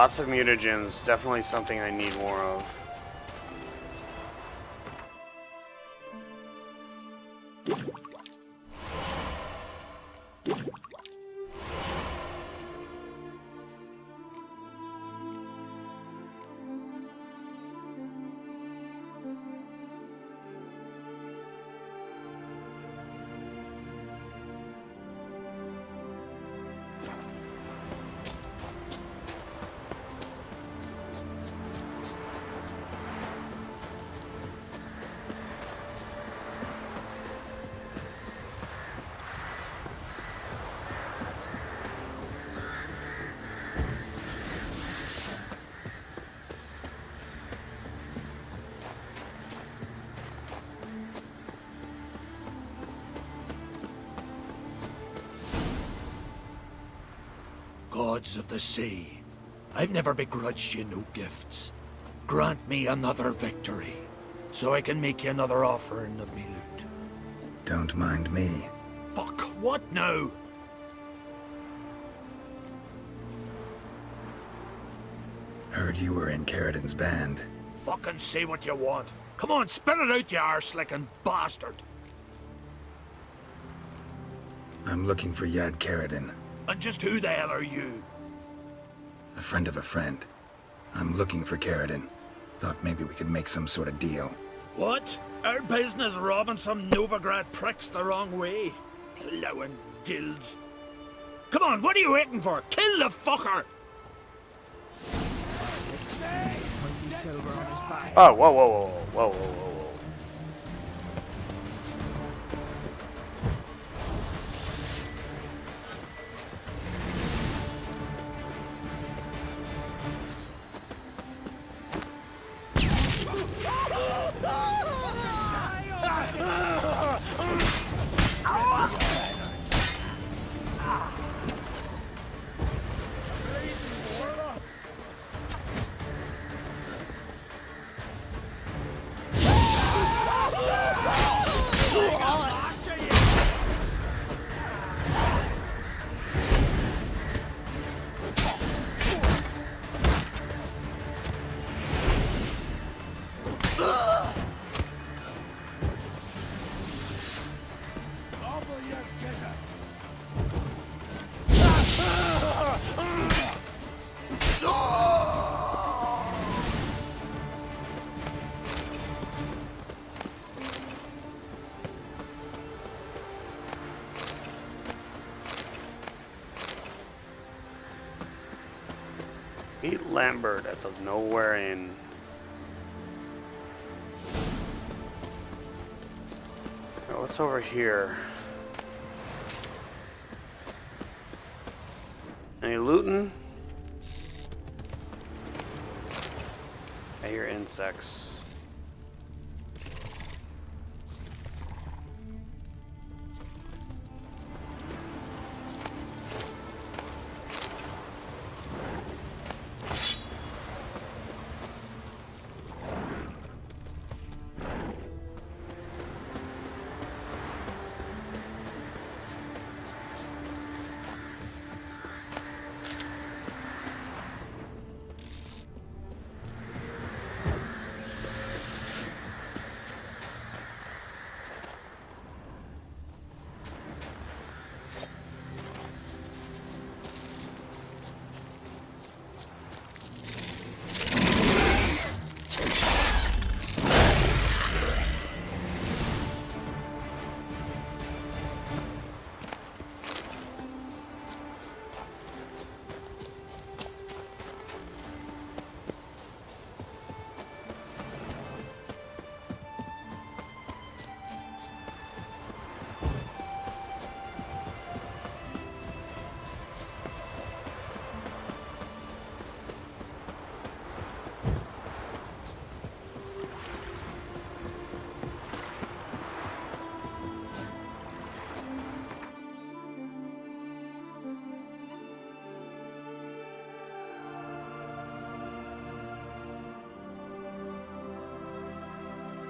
Lots of mutagens. Definitely something I need more of. Gods of the sea, I've never begrudged you no gifts. Grant me another victory, so I can make you another offering of me loot. Don't mind me. Fuck, what now? Heard you were in Caridin's band. Fucking say what you want. Come on, spit it out, you arse-licking bastard. I'm looking for Yad Caridin. And just who the hell are you? A friend of a friend. I'm looking for Caridin. Thought maybe we could make some sort of deal. What? Our business robbing some Novigrad pricks the wrong way? Plowing guilds. Come on, what are you waiting for? Kill the fucker! Oh, whoa, whoa, whoa, whoa, whoa, whoa, whoa. Meet Lambert at the Nowhere Inn. Now, what's over here? Any looting? I hear insects.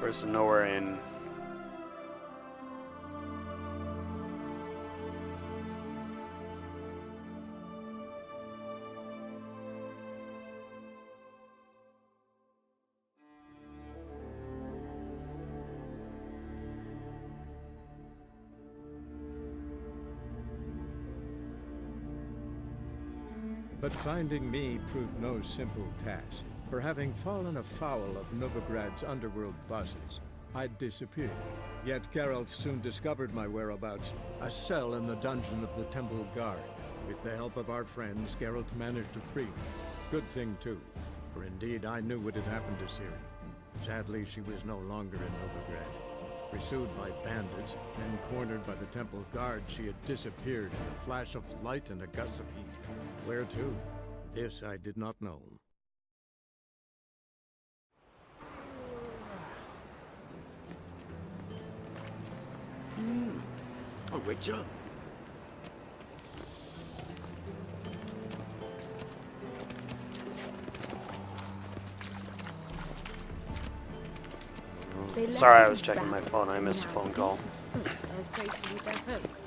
There's nowhere in. But finding me proved no simple task. For having fallen afoul of Novigrad's underworld bosses, I'd disappeared. Yet Geralt soon discovered my whereabouts, a cell in the dungeon of the Temple Guard. With the help of our friends, Geralt managed to free me. Good thing, too, for indeed I knew what had happened to Ciri. Sadly, she was no longer in Novigrad. Pursued by bandits, then cornered by the Temple Guard, she had disappeared in a flash of light and a gust of heat. Where to? This I did not know. A witcher? Sorry, I was checking my phone. I missed a phone call.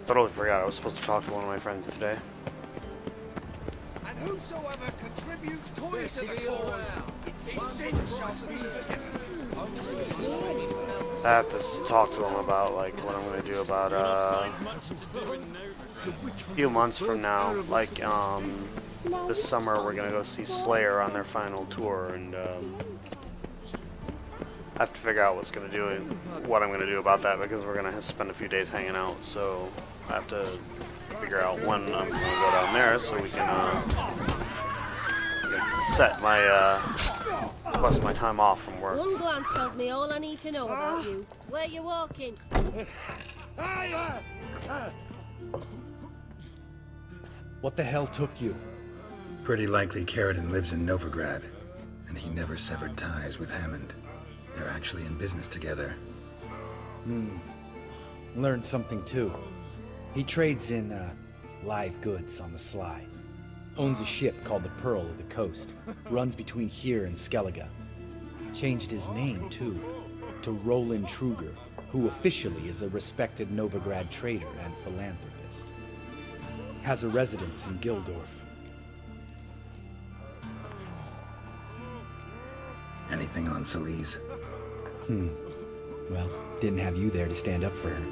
Totally forgot I was supposed to talk to one of my friends today. And whosoever contributes toys to the cause, his sin shall be I have to talk to them about like what I'm gonna do about a few months from now. Like this summer we're gonna go see Slayer on their final tour, and I have to figure out what I'm gonna do about that, because we're gonna spend a few days hanging out. So I have to figure out when I'm gonna go down there so we can set my plus my time off from work. One glance tells me all I need to know about you. Where you walking? What the hell took you? Pretty likely Carradine lives in Novigrad, and he never severed ties with Hammond. They're actually in business together. Learned something too. He trades in live goods on the sly. Owns a ship called the Pearl of the Coast. Runs between here and Skellige. Changed his name too, to Roland Truger, who officially is a respected Novigrad trader and philanthropist. Has a residence in Gildorf. Anything on Celise? Well, didn't have you there to stand up for her.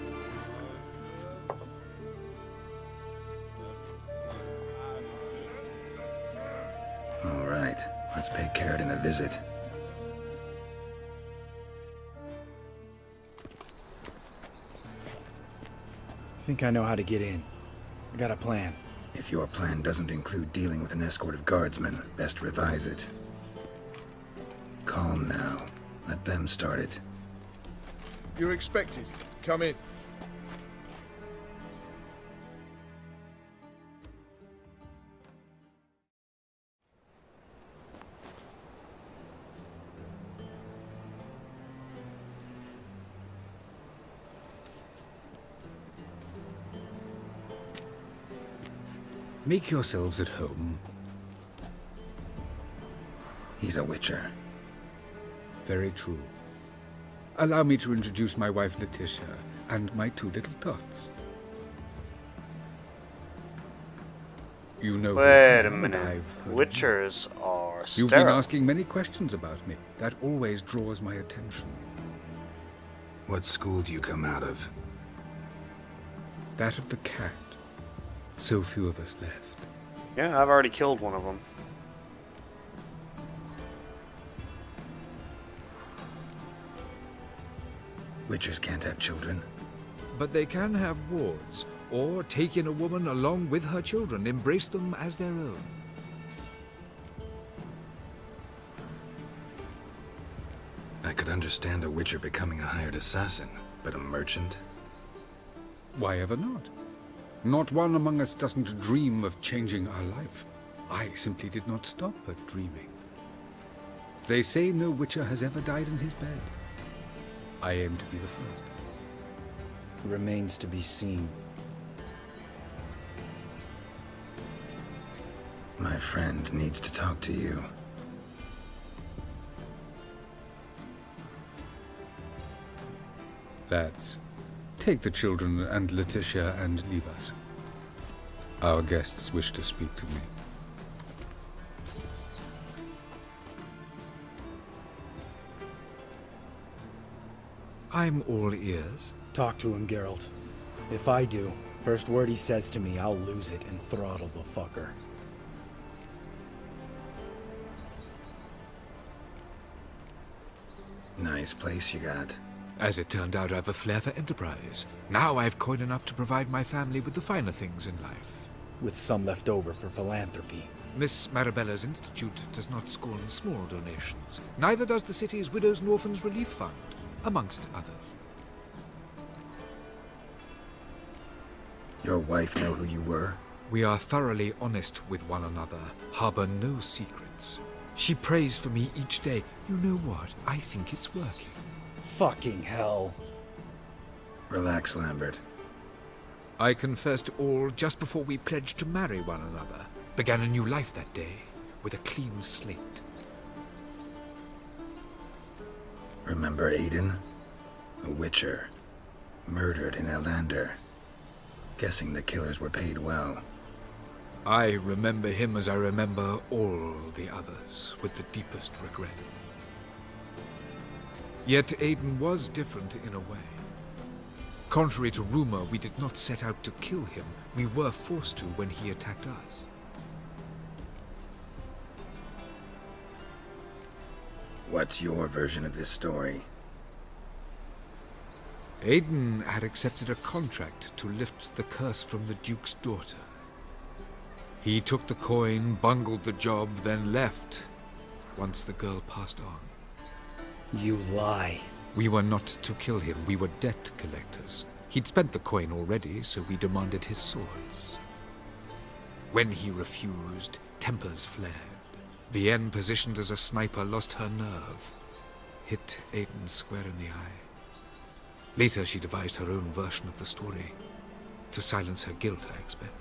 All right, let's pay Carradine a visit. Think I know how to get in. I got a plan. If your plan doesn't include dealing with an escort of guardsmen, best revise it. Calm now. Let them start it. You're expected. Come in. Make yourselves at home. He's a witcher. Very true. Allow me to introduce my wife Letitia and my two little tots. You know Wait a who I am, minute. and I've heard of Witchers are You've sterile. been asking many questions about me. That always draws my attention. What school do you come out of? That of the cat. So few of us left. Yeah, I've already killed one of them. Witchers can't have children. But they can have wards, or take in a woman along with her children, embrace them as their own. I could understand a witcher becoming a hired assassin, but a merchant? Why ever not? Not one among us doesn't dream of changing our life. I simply did not stop at dreaming. They say no witcher has ever died in his bed. I aim to be the first. Remains to be seen. My friend needs to talk to you. Lads, take the children and Letitia and leave us. Our guests wish to speak to me. I'm all ears. Talk to him, Geralt. If I do, first word he says to me, I'll lose it and throttle the fucker. Nice place you got. As it turned out, I've a flair for enterprise. Now I've coin enough to provide my family with the finer things in life. With some left over for philanthropy. Miss Marabella's institute does not scorn small donations. Neither does the city's Widows and Orphans Relief Fund, amongst others. Your wife know who you were? We are thoroughly honest with one another, harbor no secrets. She prays for me each day. You know what? I think it's working. Fucking hell. Relax, Lambert. I confessed all just before we pledged to marry one another. Began a new life that day, with a clean slate. Remember Aiden? A witcher. Murdered in Elander. Guessing the killers were paid well. I remember him as I remember all the others, with the deepest regret. Yet Aiden was different in a way. Contrary to rumor, we did not set out to kill him. We were forced to when he attacked us. What's your version of this story? Aiden had accepted a contract to lift the curse from the Duke's daughter. He took the coin, bungled the job, then left, once the girl passed on. You lie. We were not to kill him, we were debt collectors. He'd spent the coin already, so we demanded his swords. When he refused, tempers flared. Vienne, positioned as a sniper, lost her nerve. Hit Aiden square in the eye. Later, she devised her own version of the story. To silence her guilt, I expect.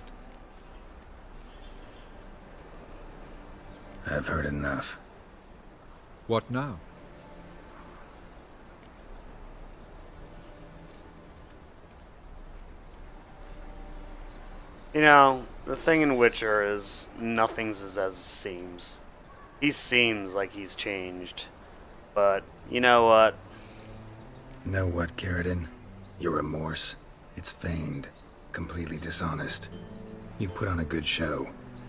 I've heard enough. What now? You know, the thing in Witcher is nothing's as it seems. He seems like he's changed. But, you know what? Know what, Caridin? Your remorse? It's feigned. Completely dishonest. You put on a good show,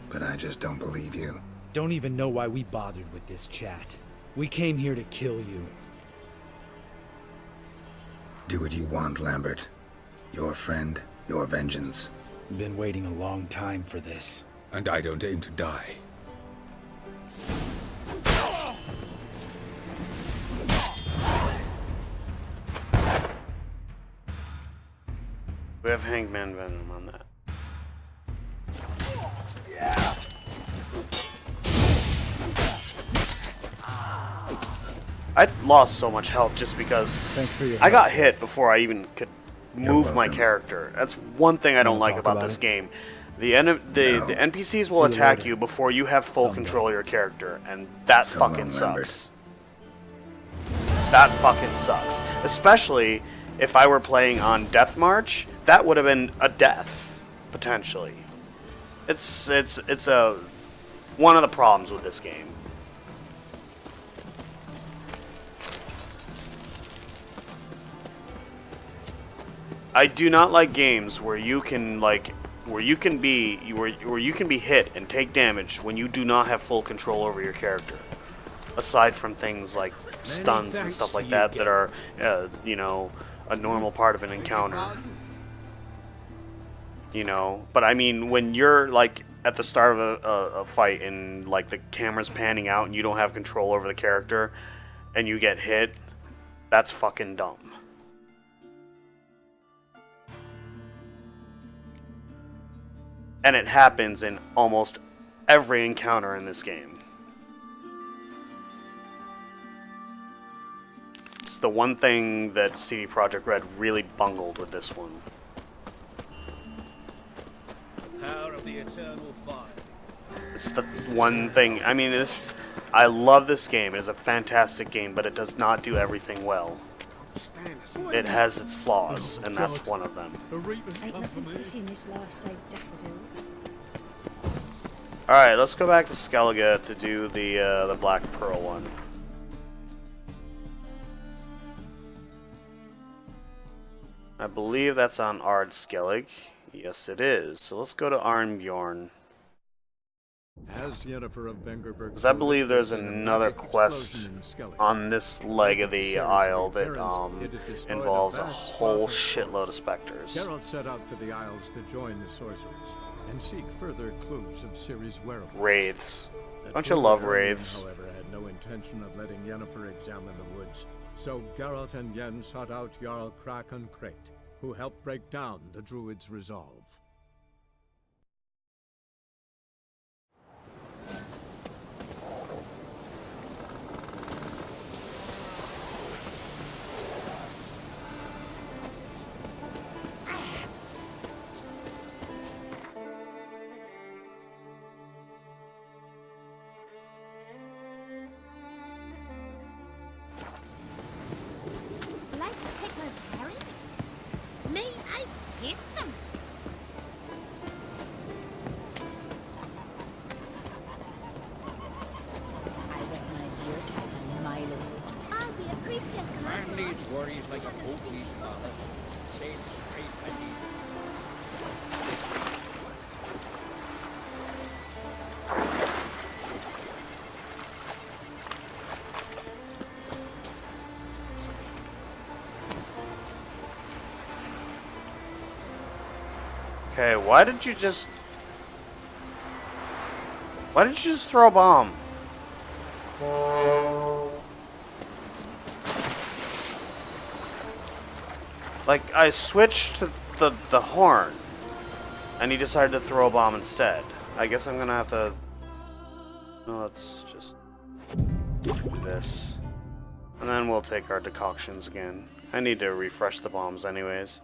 but I just don't believe you. Don't even know why we bothered with this chat. We came here to kill you. Do what you want, Lambert. Your friend, your vengeance. Been waiting a long time for this. And I don't aim to die. We have Hangman Venom on that. Yeah. I lost so much health just because Thanks for your I got help. hit before I even could move my character. That's one thing I don't like about this game. The NPCs will attack you before you have full control of your character, and that fucking sucks. That fucking sucks. Especially if I were playing on Death March, that would have been a death potentially. It's a one of the problems with this game. I do not like games where you can be hit and take damage when you do not have full control over your character. Aside from things like stuns and stuff like that that are you know, a normal part of an encounter. You know, but I mean, when you're like at the start of a fight and like the camera's panning out and you don't have control over the character and you get hit, that's fucking dumb. And it happens in almost every encounter in this game. It's the one thing that CD Projekt Red really bungled with this one. Power of the eternal fire. It's the one thing. I mean, I love this game. It is a fantastic game, but it does not do everything well. it has its flaws, and that's one of them. Ain't nothing pretty in this life save daffodils. Alright, let's go back to Skellige to do the Black Pearl one. I believe that's on Ard Skellig. Yes, it is. So let's go to Arnbjorn. As Yennefer of Vengerberg, Because I believe there's another quest on this leg of the Isle that involves a whole shitload of specters. Geralt set out for the Isles to join the sorcerers and seek further clues of Ciri's whereabouts. Wraiths. The Don't you love druid wraiths? However, had no intention of letting Yennefer examine the woods, so Geralt and Yen sought out Jarl Krakon Krayt, who helped break down the druid's resolve. Like pickled herring? Me, I hate them. I recognize your type a mile away. I'll be a priestess. Man needs worries like a boat needs ballast. Sail straight and easy. Okay, why did you just throw a bomb? Like, I switched to the horn, and he decided to throw a bomb instead. I guess I'm gonna have to... No, let's just do this. And then we'll take our decoctions again. I need to refresh the bombs anyways.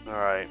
Alright.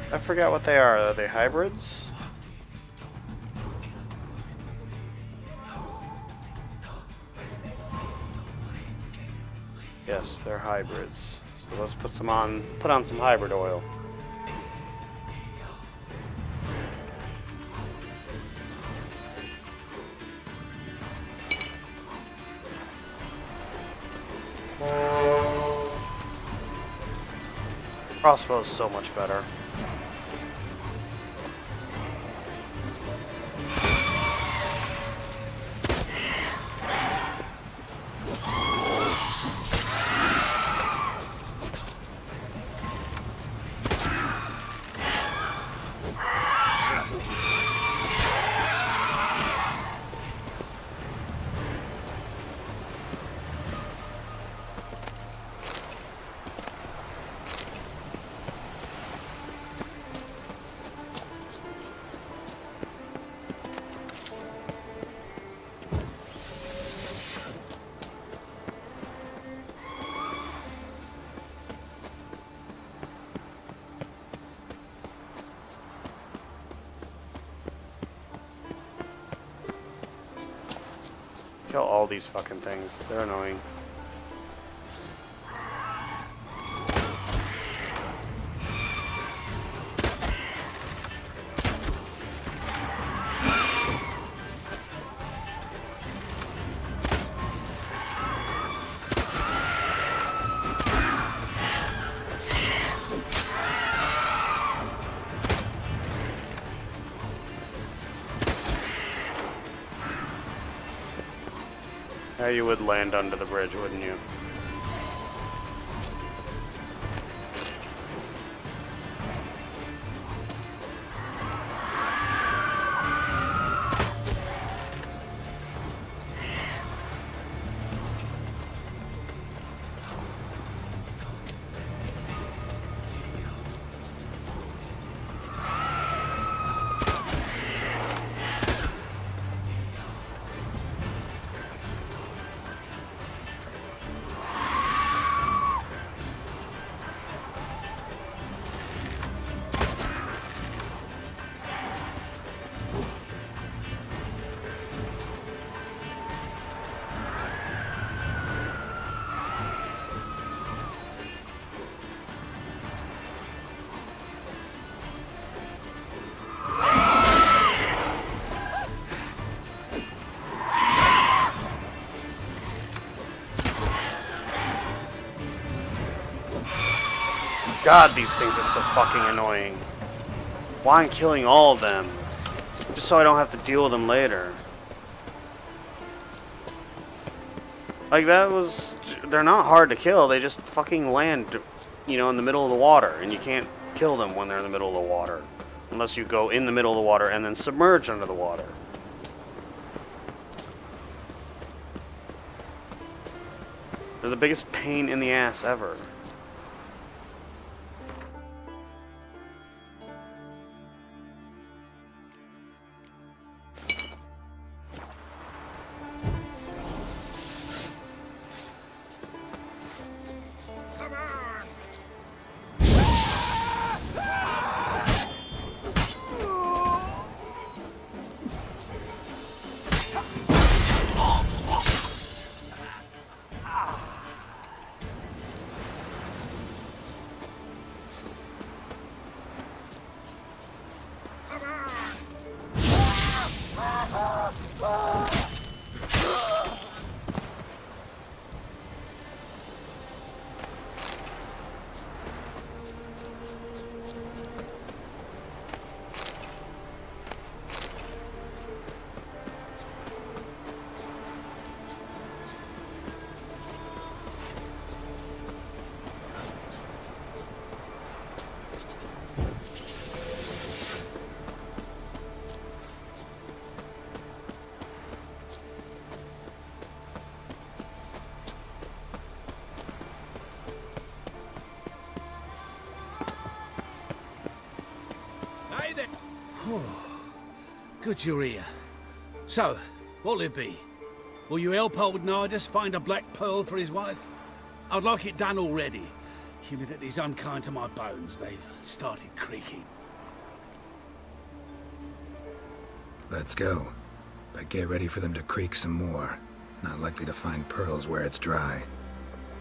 I forgot what they are. Are they hybrids? Yes, they're hybrids. So let's put on some hybrid oil. Crossbow is so much better. Kill all these fucking things. They're annoying. Yeah, you would land under the bridge, wouldn't you? God, these things are so fucking annoying. Why I'm killing all of them? Just so I don't have to deal with them later. Like, that was... They're not hard to kill, they just fucking land, you know, in the middle of the water. And you can't kill them when they're in the middle of the water. Unless you go in the middle of the water and then submerge under the water. They're the biggest pain in the ass ever. Good you're here. So, what'll it be? Will you help old Nidus find a black pearl for his wife? I'd like it done already. Humidity's unkind to my bones. They've started creaking. Let's go. But get ready for them to creak some more. Not likely to find pearls where it's dry.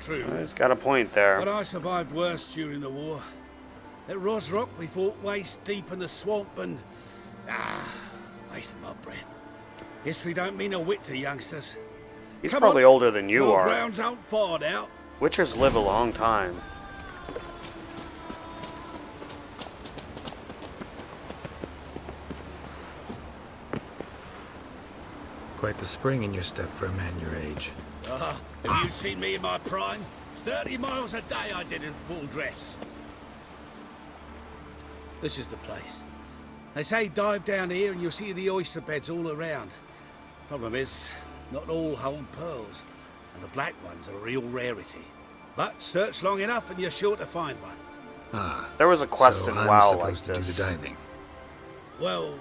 True. He's got a point there. But I survived worse during the war. At Rosrock, we fought waist deep in the swamp and... wasted my breath. History don't mean a whit to youngsters. He's Come probably on. older than you Your are. grounds aren't far out. Witchers live a long time. Quite the spring in your step for a man your age. Have you seen me in my prime? 30 miles a day I did in full dress. This is the place. They say dive down here and you'll see the oyster beds all around. Problem is, not all hold pearls, and the black ones are a real rarity. But search long enough and you're sure to find one. Ah. There was a quest so in I'm WoW supposed like to this. do the diving. Well,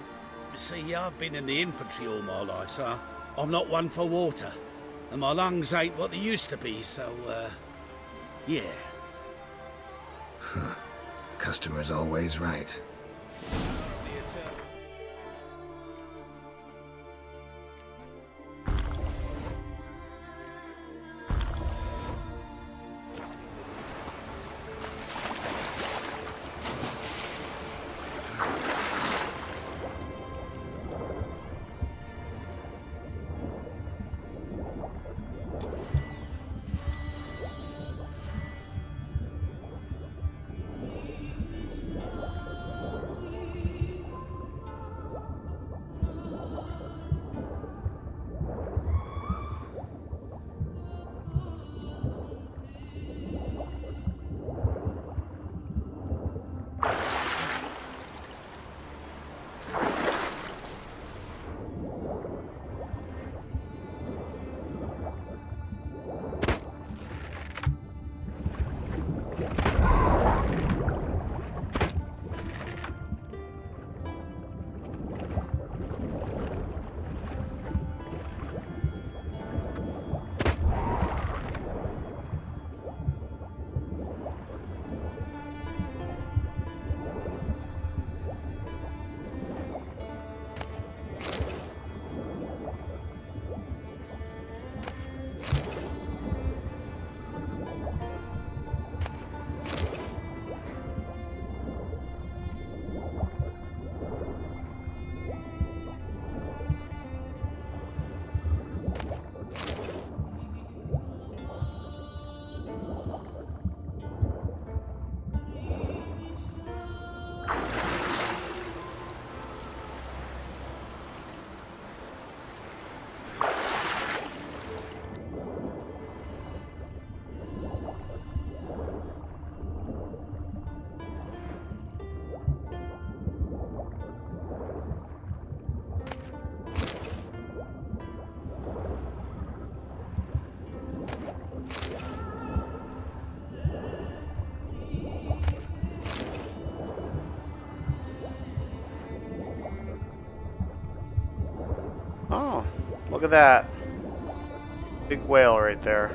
you see, I've been in the infantry all my life, so I'm not one for water. And my lungs ain't what they used to be, so, yeah. Huh. Customer's always right. Look at that. Big whale right there.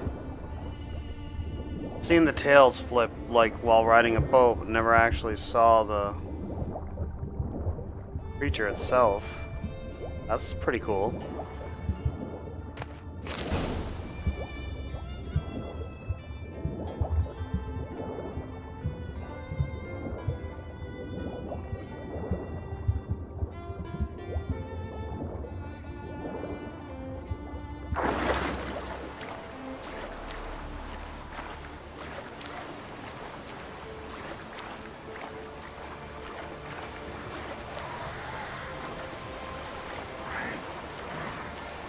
Seen the tails flip like while riding a boat, but never actually saw the creature itself. That's pretty cool.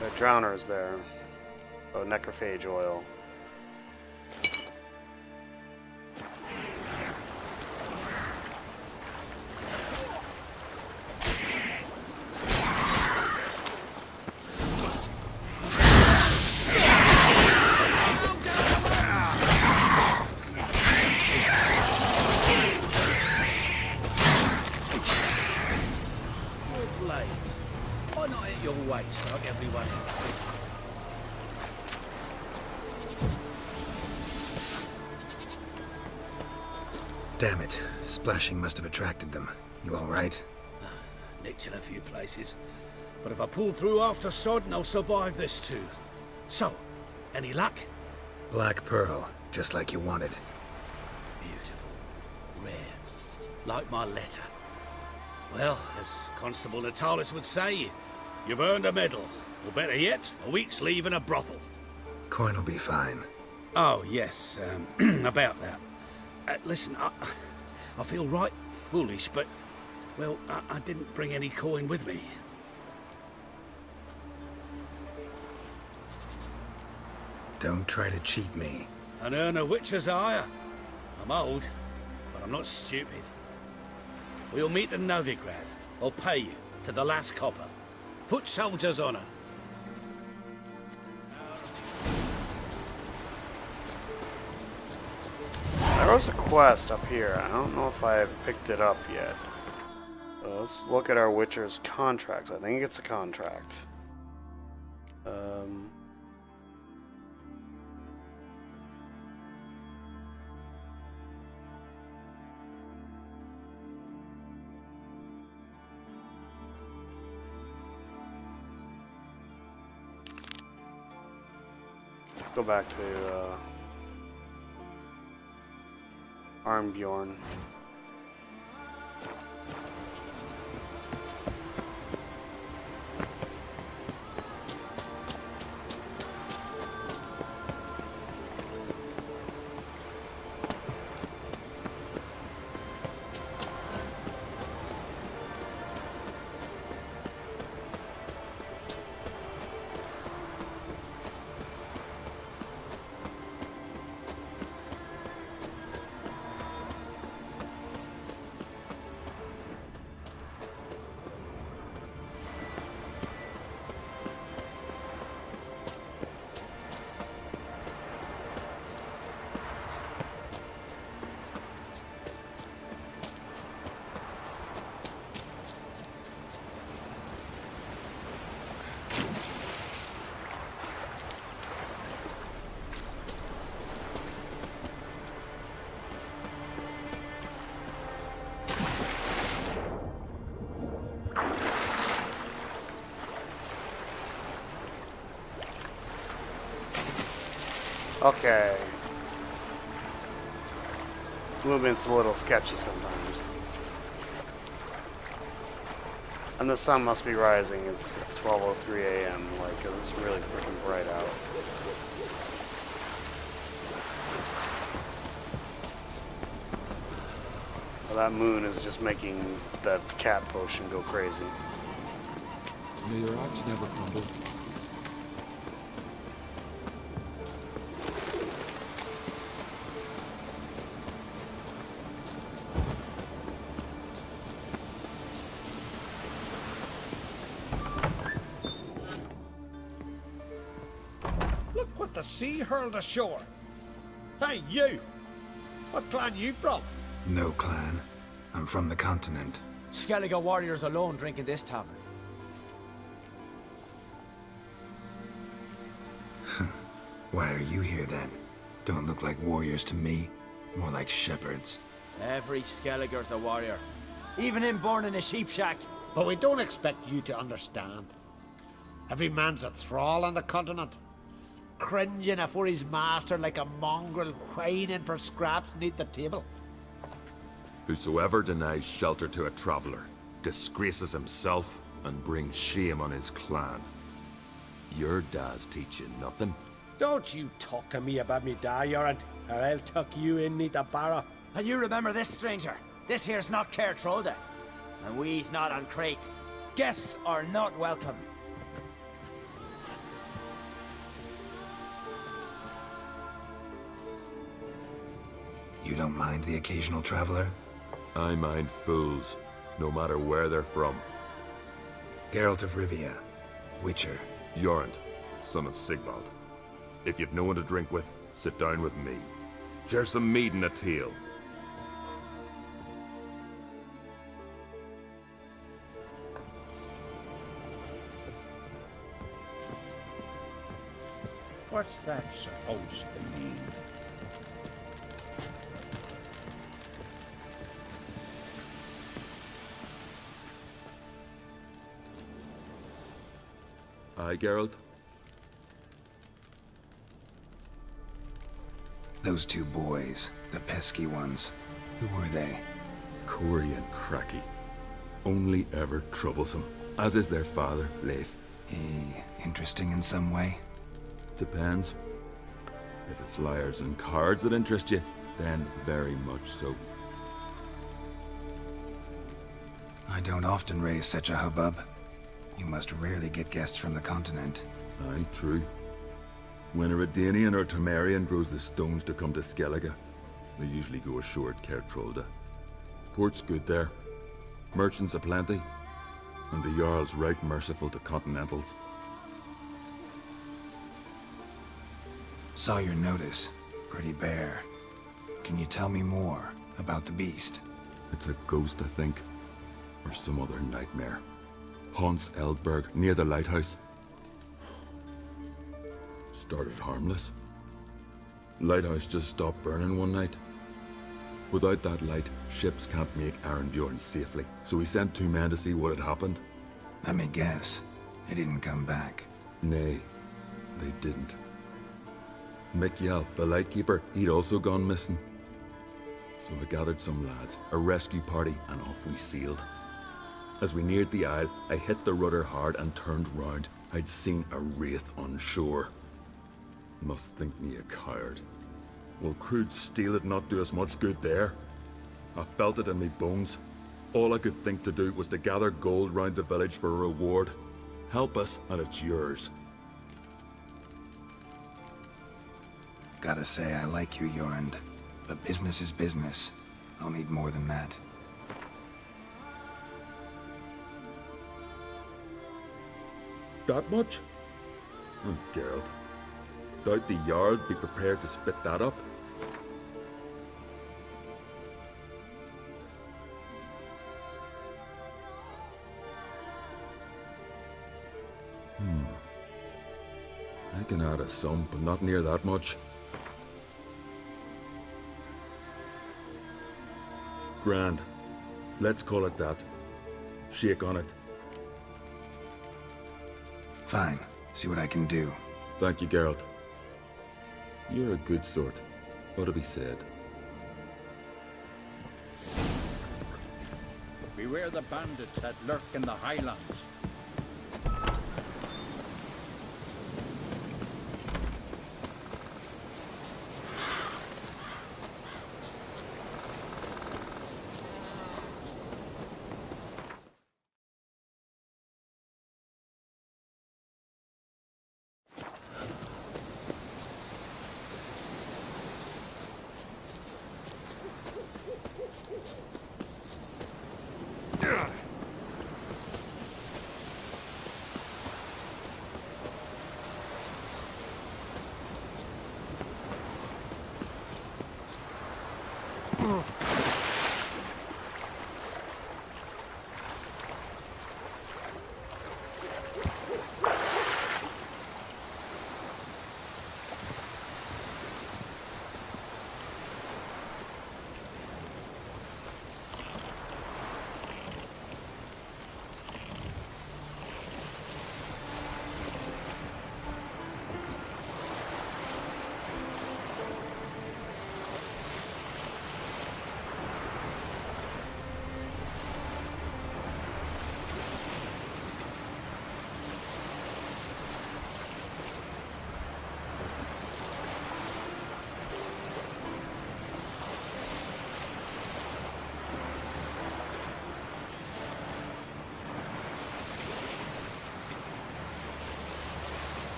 The drowner's there. Oh, necrophage oil. Good blades. Why not at your waist like everyone else? Damn it. Splashing must have attracted them. You alright? Nicked in a few places. But if I pull through after Sodden, I'll survive this too. So, any luck? Black pearl, just like you wanted. Beautiful. Rare. Like my letter. Well, as Constable Natalis would say, you've earned a medal. Or better yet, a week's leave in a brothel. Coin will be fine. Oh, yes, about that. Listen, I feel right foolish, but, well, I didn't bring any coin with me. Don't try to cheat me. An earner witcher's hire. I'm old, but I'm not stupid. We'll meet in Novigrad. I'll pay you to the last copper. Foot soldier's honor. There was a quest up here. I don't know if I've picked it up yet. So let's look at our Witcher's contracts. I think it's a contract. Go back to Armbjorn. Okay. Movement's a little sketchy sometimes. And the sun must be rising. It's 12:03 a.m. Like, it's really freaking bright out. Well, that moon is just making that cat potion go crazy. May your axe never crumble. Look what the sea hurled ashore. Hey, you! What clan you from? No clan. I'm from the continent. Skellige warriors alone drink in this tavern. Why are you here then? Don't look like warriors to me. More like shepherds. Every Skelliger's a warrior. Even him born in a sheep shack. But we don't expect you to understand. Every man's a thrall on the continent. Cringing afore his master like a mongrel whining for scraps neath the table. Whosoever denies shelter to a traveller disgraces himself and brings shame on his clan. Your dad's teaching nothing. Don't you talk to me about me da, Yoran, or I'll tuck you in neath the barrow. And you remember this, stranger. This here's not Caer Trolda. And we's not on Crete. Guests are not welcome. You don't mind the occasional traveler? I mind fools, no matter where they're from. Geralt of Rivia, Witcher. Jorund, son of Sigvald. If you've no one to drink with, sit down with me. Share some mead and a tale. What's that supposed to mean? Aye, Geralt? Those two boys, the pesky ones, who were they? Corey and Cracky. Only ever troublesome, as is their father, Leif. Interesting in some way? Depends. If it's liars and cards that interest you, then very much so. I don't often raise such a hubbub. You must rarely get guests from the continent. Aye, true. When a Redanian or Temerian grows the stones to come to Skellige, they usually go ashore at Caer Trolda. Port's good there. Merchants aplenty. And the Jarl's right merciful to continentals. Saw your notice. Pretty bare. Can you tell me more about the beast? It's a ghost, I think. Or some other nightmare. Haunts Eldberg, near the lighthouse. Started harmless. Lighthouse just stopped burning one night. Without that light, ships can't make Arenbjorn safely, so we sent 2 men to see what had happened. Let me guess. They didn't come back. Nay, they didn't. Mikjal, the lightkeeper, he'd also gone missing. So I gathered some lads, a rescue party, and off we sailed. As we neared the isle, I hit the rudder hard and turned round. I'd seen a wraith on shore. Must think me a coward. Will crude steel it not do us much good there? I felt it in me bones. All I could think to do was to gather gold round the village for a reward. Help us, and it's yours. Gotta say, I like you, Jorund. But business is business. I'll need more than that. That much? Oh, Geralt. Doubt the Jarl'd be prepared to spit that up? I can add a sum, but not near that much. Grand. Let's call it that. Shake on it. Fine. See what I can do. Thank you, Geralt. You're a good sort. Ought to be said. Beware the bandits that lurk in the highlands.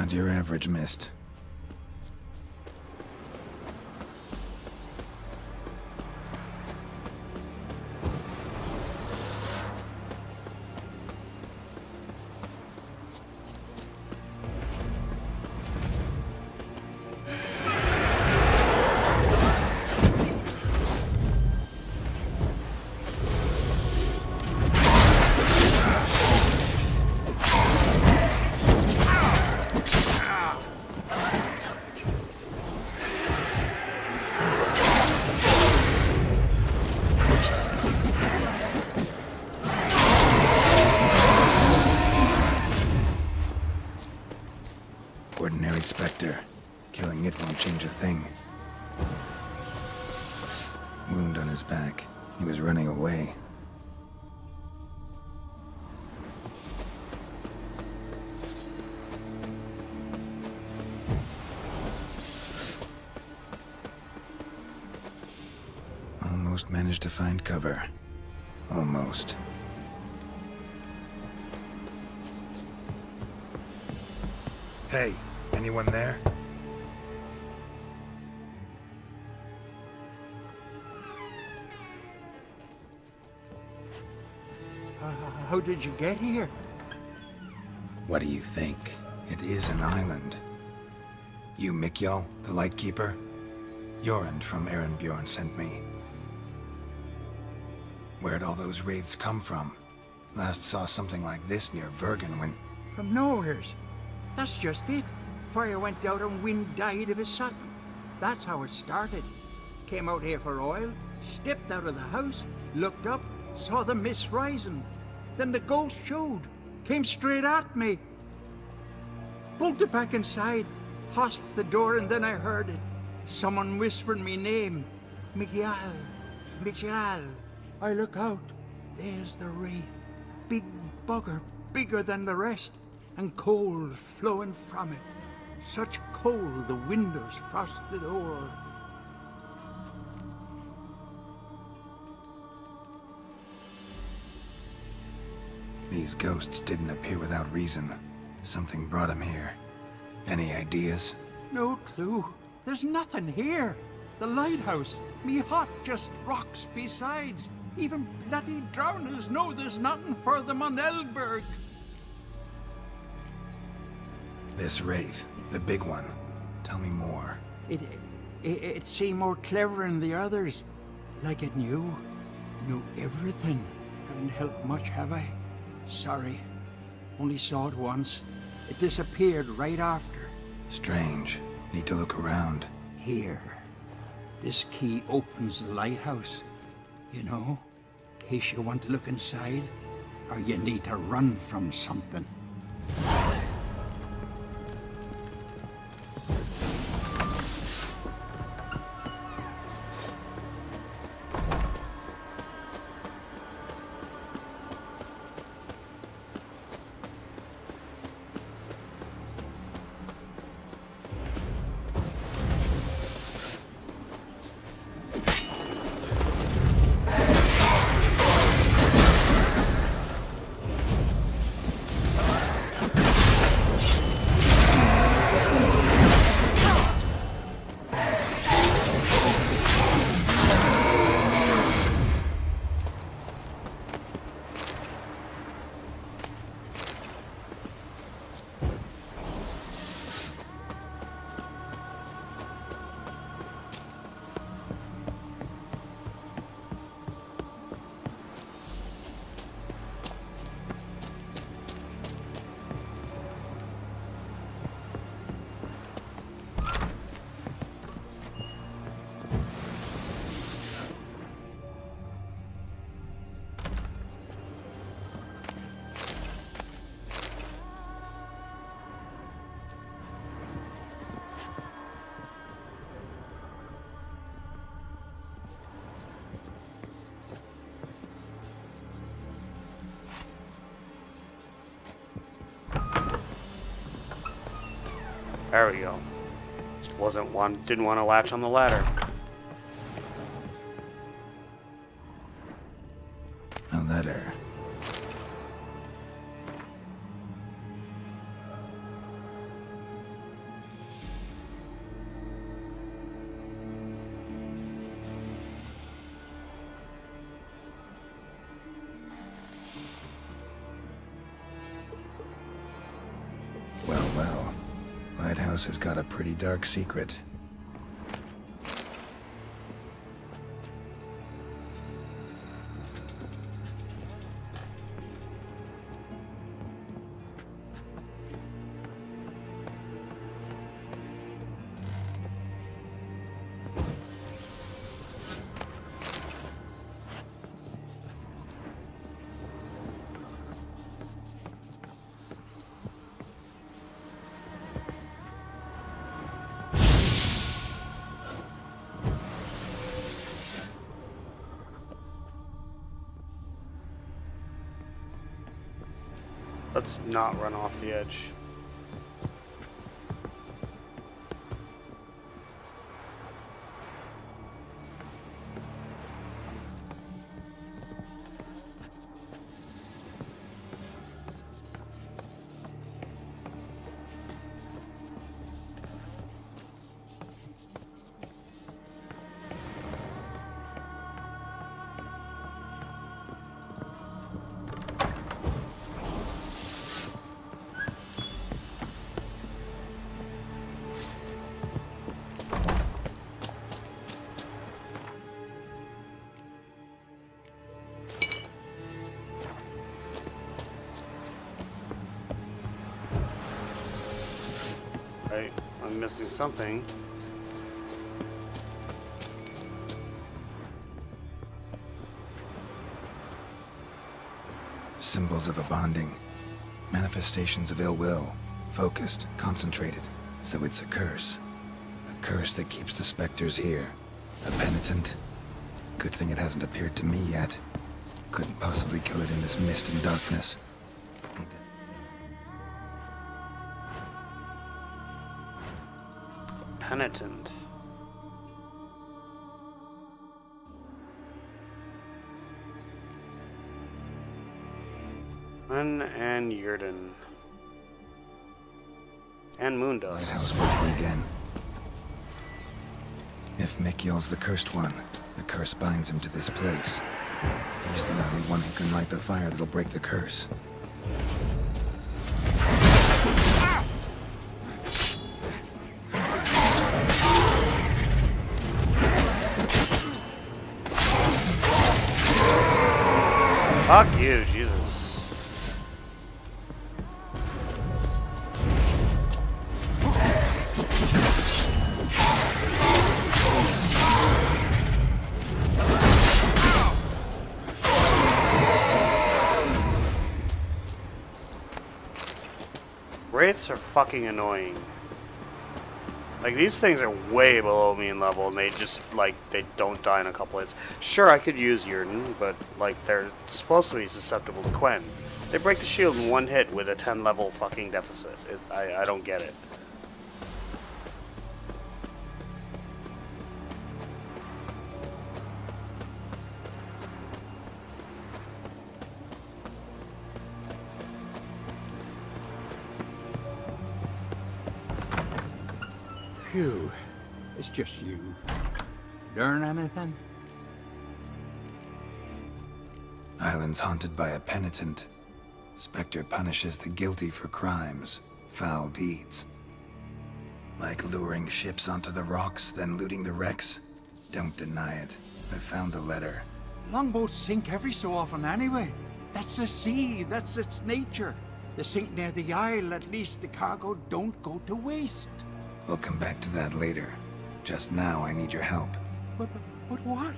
Not your average mist. Ordinary specter. Killing it won't change a thing. Wound on his back. He was running away. Almost managed to find cover. Almost. Hey, anyone there? How did you get here? What do you think? It is an island. You Mikjal, the Lightkeeper? Jorund from Erenbjorn sent me. Where'd all those wraiths come from? Last saw something like this near Vergen when... From nowheres. That's just it. Fire went out and wind died of his son. That's how it started. Came out here for oil, stepped out of the house, looked up, saw the mist rising. Then the ghost showed, came straight at me. Bolted back inside, hosped the door, and then I heard it. Someone whispering me name. Mikjal. Mikjal. I look out. There's the wraith. Big bugger, bigger than the rest, and cold flowing from it. Such cold the windows frosted o'er. These ghosts didn't appear without reason. Something brought them here. Any ideas? No clue. There's nothing here. The lighthouse, me hut, just rocks besides. Even bloody drowners know there's nothing for them on Eldberg. This wraith, the big one. Tell me more. It seemed more clever than the others. Like it knew everything. Haven't helped much, have I? Sorry. Only saw it once. It disappeared right after. Strange. Need to look around. Here. This key opens the lighthouse. You know, in case you want to look inside, or you need to run from something. There we go. Didn't want to latch on the ladder. A letter. Well, well. Lighthouse has got a pretty dark secret. Let's not run off the edge. Right, I'm missing something. Symbols of a bonding. Manifestations of ill will. Focused, concentrated. So it's a curse. A curse that keeps the specters here. A penitent. Good thing it hasn't appeared to me yet. Couldn't possibly kill it in this mist and darkness. Penitent. Glenn and Yurden. And Moondust. Lighthouse working again. If Mikyol's the cursed one, the curse binds him to this place. He's the only one who can light the fire that'll break the curse. Fuck you, Jesus. Wraiths are fucking annoying. Like, these things are way below me in level, and they just, like, they don't die in a couple hits. Sure, I could use Yurden, but, like, they're supposed to be susceptible to Quen. They break the shield in one hit with a 10 level fucking deficit. I don't get it. Phew, it's just you. Learn anything? Island's haunted by a penitent. Spectre punishes the guilty for crimes, foul deeds. Like luring ships onto the rocks, then looting the wrecks. Don't deny it. I found a letter. Longboats sink every so often anyway. That's the sea, that's its nature. They sink near the isle, at least the cargo don't go to waste. We'll come back to that later. Just now, I need your help. But what?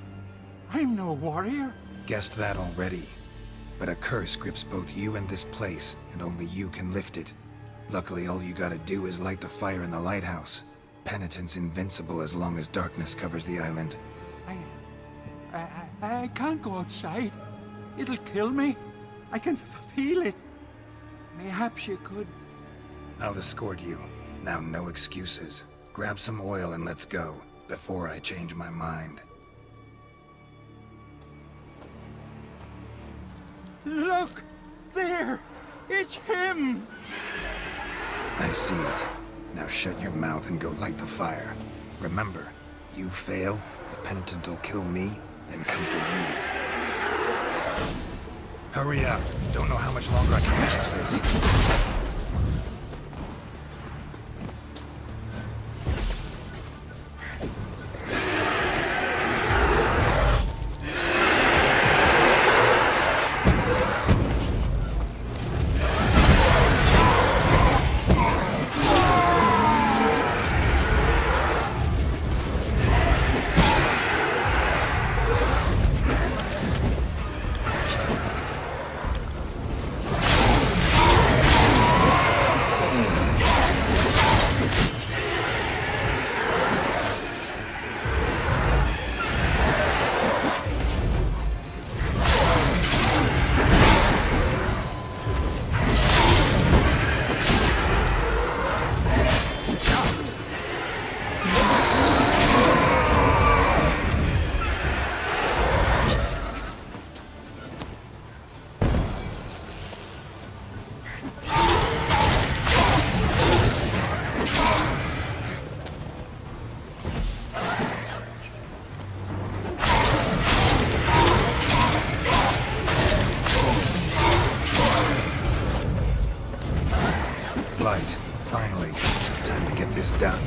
I'm no warrior. Guessed that already. But a curse grips both you and this place, and only you can lift it. Luckily, all you gotta do is light the fire in the lighthouse. Penitent's invincible as long as darkness covers the island. I can't go outside. It'll kill me. I can feel it. Mayhaps you could. I'll escort you. Now, no excuses. Grab some oil and let's go, before I change my mind. Look! There! It's him! I see it. Now shut your mouth and go light the fire. Remember, you fail, the penitent will kill me, then come for you. Hurry up. Don't know how much longer I can manage this. this done.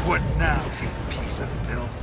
What now, you piece of filth?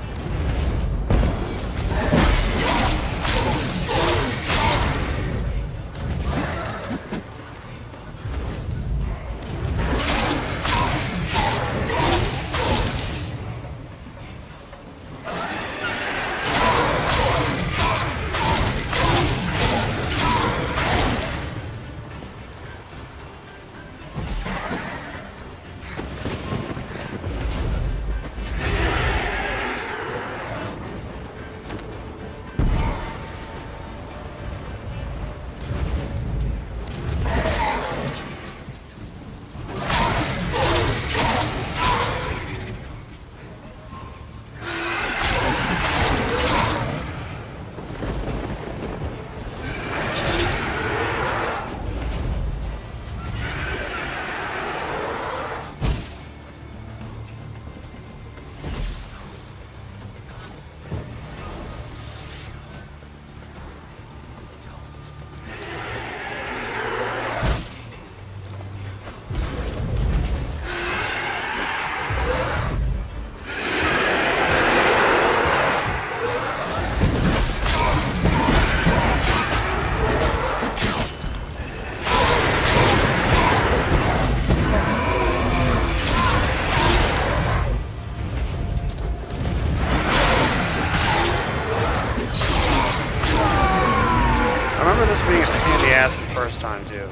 First time too.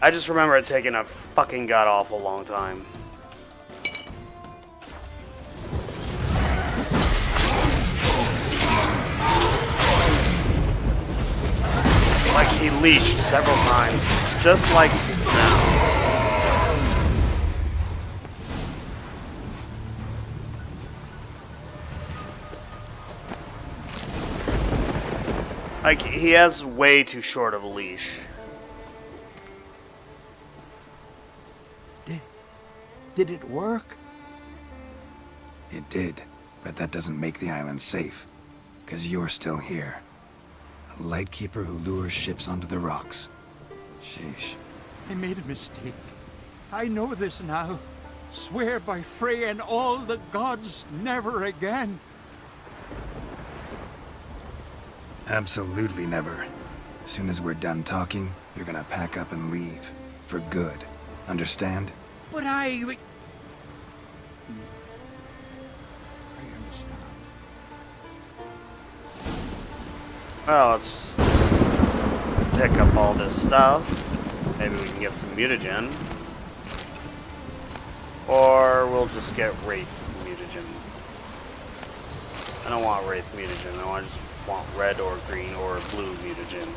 I just remember it taking a fucking god-awful long time. Like he leached several times, just like now. Like, he has way too short of a leash. Did it work? It did, but that doesn't make the island safe. Because you're still here. A lightkeeper who lures ships onto the rocks. Sheesh. I made a mistake. I know this now. Swear by Frey and all the gods, never again. Absolutely never. As soon as we're done talking, you're gonna pack up and leave. For good. Understand? But I understand. Well, let's pick up all this stuff. Maybe we can get some mutagen. Or we'll just get Wraith mutagen. I don't want Wraith mutagen. I just want red or green or blue mutagen.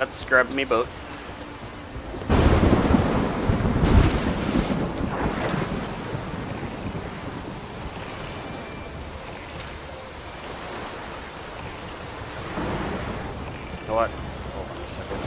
Let's grab me boat. You know what? Hold on a second.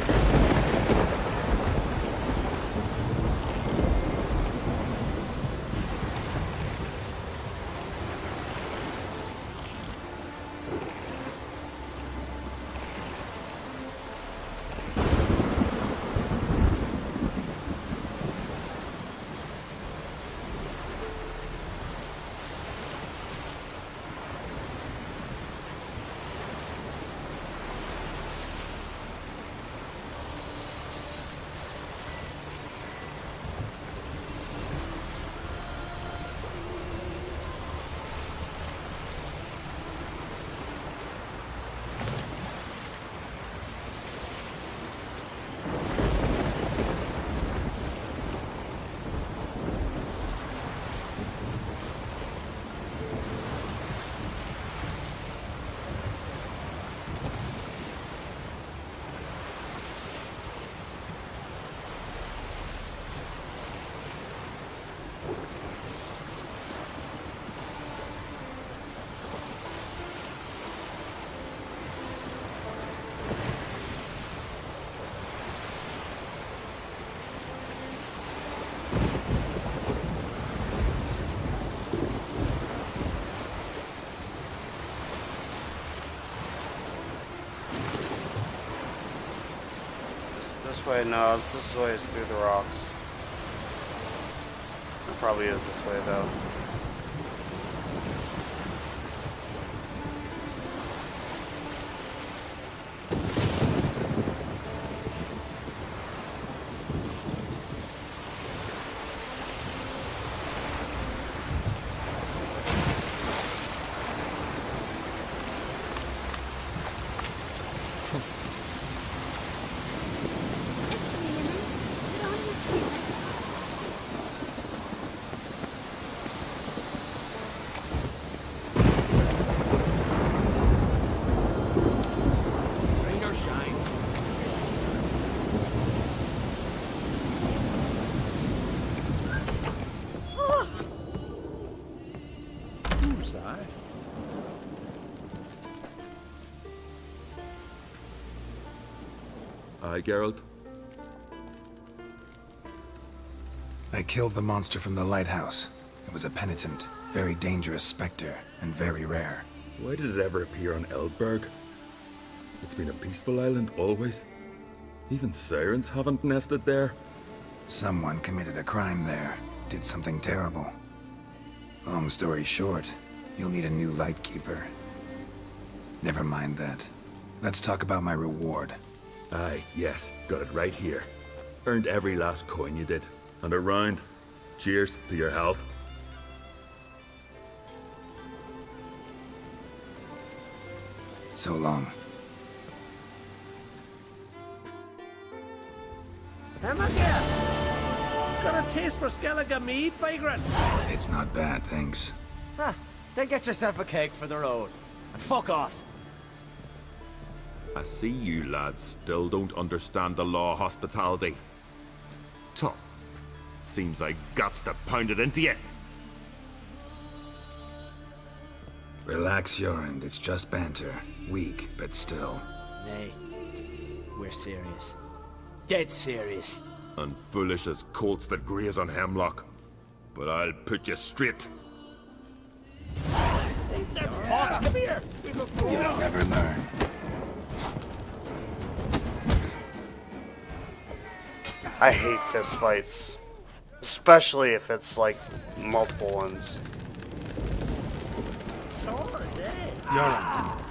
This way, no, this way is through the rocks. It probably is this way though. Aye, Geralt? I killed the monster from the lighthouse. It was a penitent, very dangerous specter, and very rare. Why did it ever appear on Eldberg? It's been a peaceful island always. Even sirens haven't nested there. Someone committed a crime there, did something terrible. Long story short, you'll need a new Lightkeeper. Never mind that. Let's talk about my reward. Aye, yes, got it right here. Earned every last coin you did. And a round. Cheers to your health. So long. Got a taste for Skellige mead, Vagrant? It's not bad, thanks. Huh, then get yourself a cake for the road. And fuck off. I see you lads still don't understand the law of hospitality. Tough. Seems like guts to pound it into you. Relax, Jorund. It's just banter. Weak, but still. Nay, we're serious. Dead serious. And foolish as colts that graze on hemlock. But I'll put you straight. Pots, come here! You'll never learn. I hate fist fights. Especially if it's like multiple ones. Swords, eh? Jorund.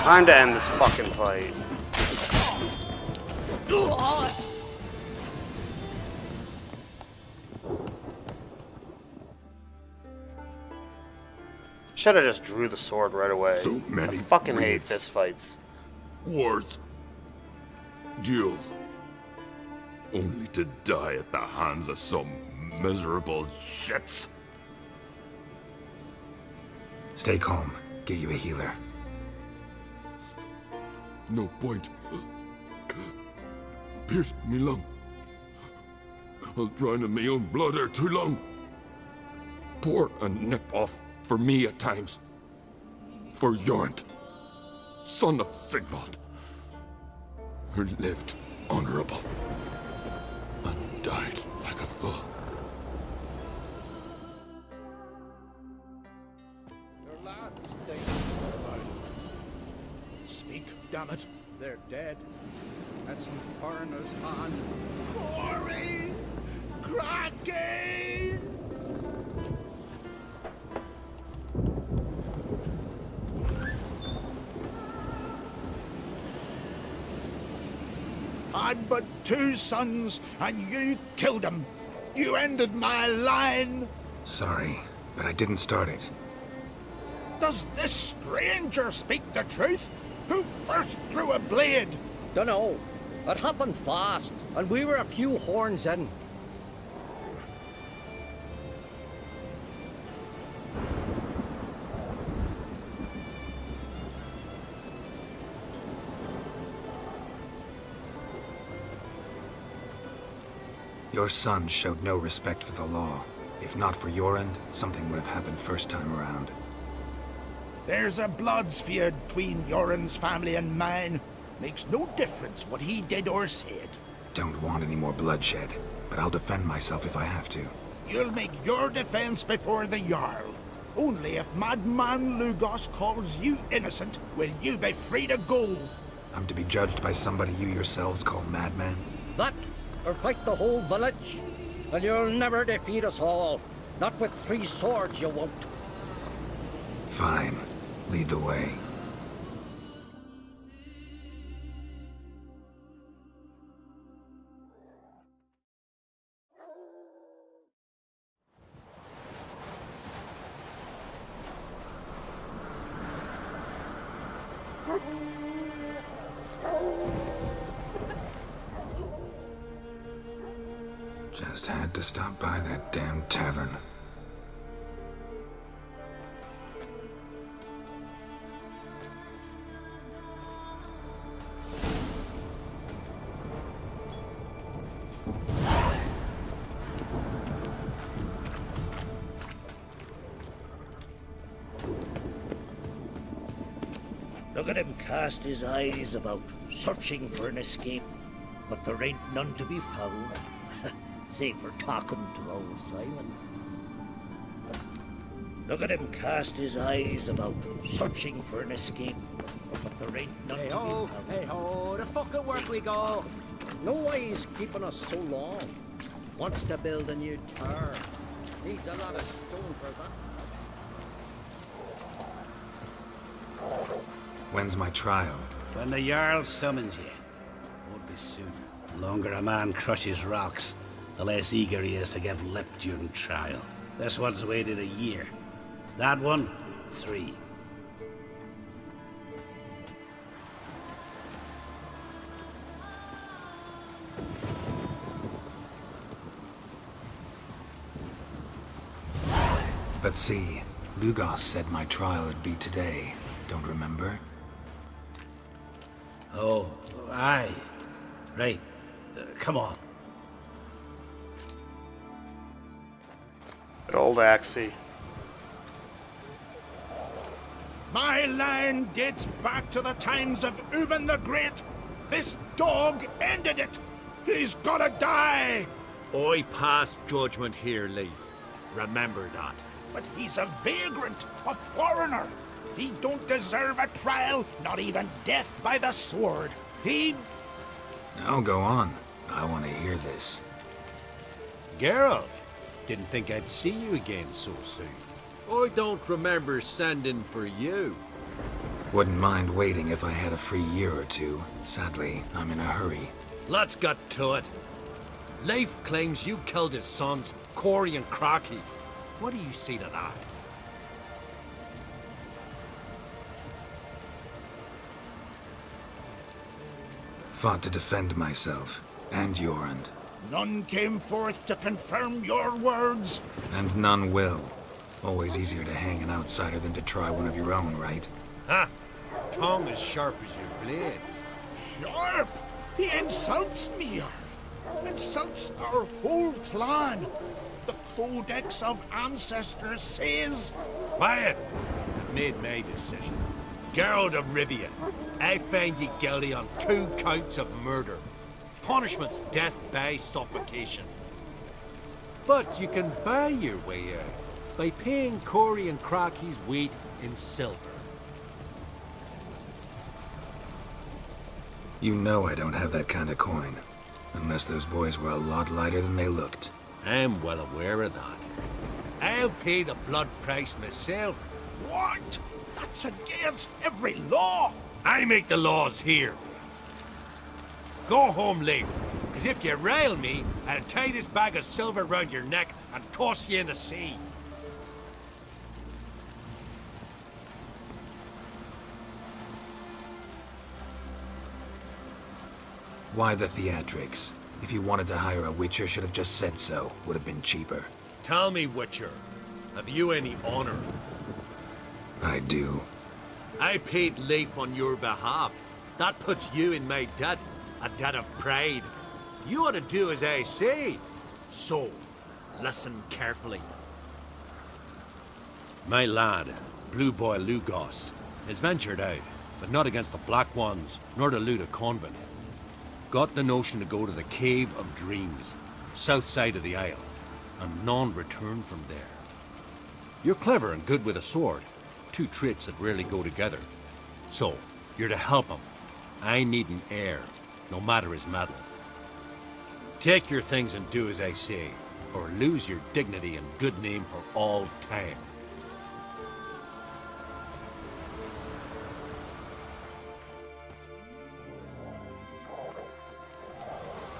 Time to end this fucking fight. Should have just drew the sword right away. So many I fucking hate blades. fist fights. wars, duels, only to die at the hands of some miserable shits. Stay calm. Get you a healer. No point. Pierce me lung. I'll drown in my own blood ere too long. Pour a nip off for me at times. For Jornt, son of Sigvald, who lived honorable and died like a fool. Your lads, Speak, damn it. they're dead. That's in foreigner's hand. Corey! Cracky! I'd but 2 sons, and you killed them. You ended my line. Sorry, but I didn't start it. Does this stranger speak the truth? Who first drew a blade? Dunno. It happened fast, and we were a few horns in. Your son showed no respect for the law. If not for your end, something would have happened first time around. There's a blood's feud between Yoren's family and mine. Makes no difference what he did or said. Don't want any more bloodshed, but I'll defend myself if I have to. You'll make your defense before the Jarl. Only if Madman Lugos calls you innocent will you be free to go. I'm to be judged by somebody you yourselves call madman? That, or fight the whole village. And you'll never defeat us all. Not with 3 swords, you won't. Fine. Lead the way. Just had to stop by that damn tavern. Look at him cast his eyes about, searching for an escape. But there ain't none to be found, save for talking to old Simon. Look at him cast his eyes about, searching for an escape. But there ain't none to be found. Hey ho, the fucking work we go. No way he's keeping us so long. Wants to build a new tower. Needs a lot of stone for that. When's my trial? When the Jarl summons you. Won't be soon. The longer a man crushes rocks, the less eager he is to give lip during trial. This one's waited a year. That one, 3. But see, Lugos said my trial would be today. Don't remember? Oh, aye. Right. Come on. Good old Axie. My line dates back to the times of Ubin the Great. This dog ended it. He's gotta die. I pass judgment here, Leif. Remember that. But he's a vagrant, a foreigner. He don't deserve a trial, not even death by the sword. He... Now go on. I want to hear this. Geralt, didn't think I'd see you again so soon. I don't remember sending for you. Wouldn't mind waiting if I had a free year or two. Sadly, I'm in a hurry. Let's get to it. Leif claims you killed his sons, Corey and Crocky. What do you say to that? fought to defend myself, and Jorund. None came forth to confirm your words. And none will. Always easier to hang an outsider than to try one of your own, right? Ha! Tongue as sharp as your blades. Sharp? He insults me. Insults our whole clan. The Codex of Ancestors says... Quiet! I've made my decision. Geralt of Rivia, I find you guilty on 2 counts of murder. Punishment's death by suffocation. But you can buy your way out by paying Corey and Crocky's weight in silver. You know I don't have that kind of coin. Unless those boys were a lot lighter than they looked. I'm well aware of that. I'll pay the blood price myself. What? That's against every law. I make the laws here. Go home, Leif, because if you rile me, I'll tie this bag of silver round your neck and toss you in the sea. Why the theatrics? If you wanted to hire a Witcher, should have just said so. Would have been cheaper. Tell me, Witcher, have you any honor? I do. I paid Leif on your behalf. That puts you in my debt, a debt of pride. You ought to do as I say. So, listen carefully. My lad, Blue Boy Lugos, has ventured out, but not against the Black Ones, nor to loot a convent. Got the notion to go to the Cave of Dreams, south side of the Isle, and none return from there. You're clever and good with a sword, 2 traits that rarely go together. So, you're to help him. I need an heir, no matter his mettle. Take your things and do as I say, or lose your dignity and good name for all time.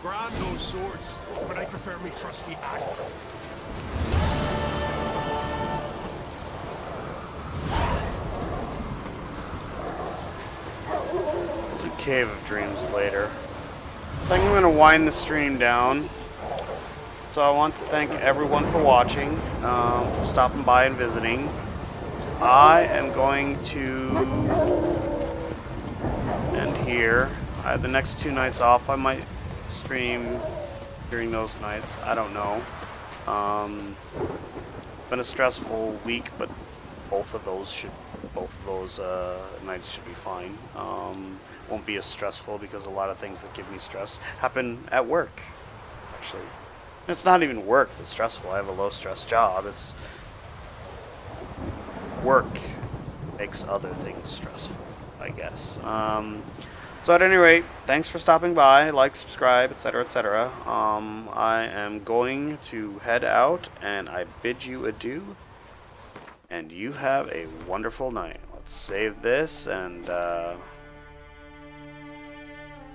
Grand those swords, but I prefer me trusty axe. The Cave of Dreams later. I think I'm going to wind the stream down. So I want to thank everyone for watching, for stopping by and visiting. I am going to end here. I have the next 2 nights off. I might stream during those nights. I don't know. It's been a stressful week, but both of those nights should be fine. Won't be as stressful because a lot of things that give me stress happen at work. Actually, it's not even work that's stressful. I have a low stress job. It's work makes other things stressful, I guess. So at any rate, thanks for stopping by, like, subscribe, etc., etc. I am going to head out, and I bid you adieu, and you have a wonderful night. Let's save this and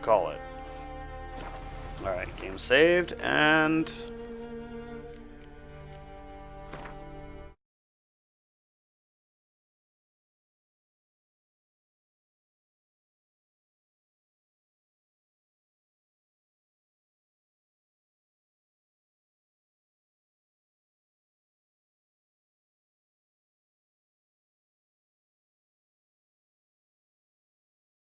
call it. Alright, game saved, and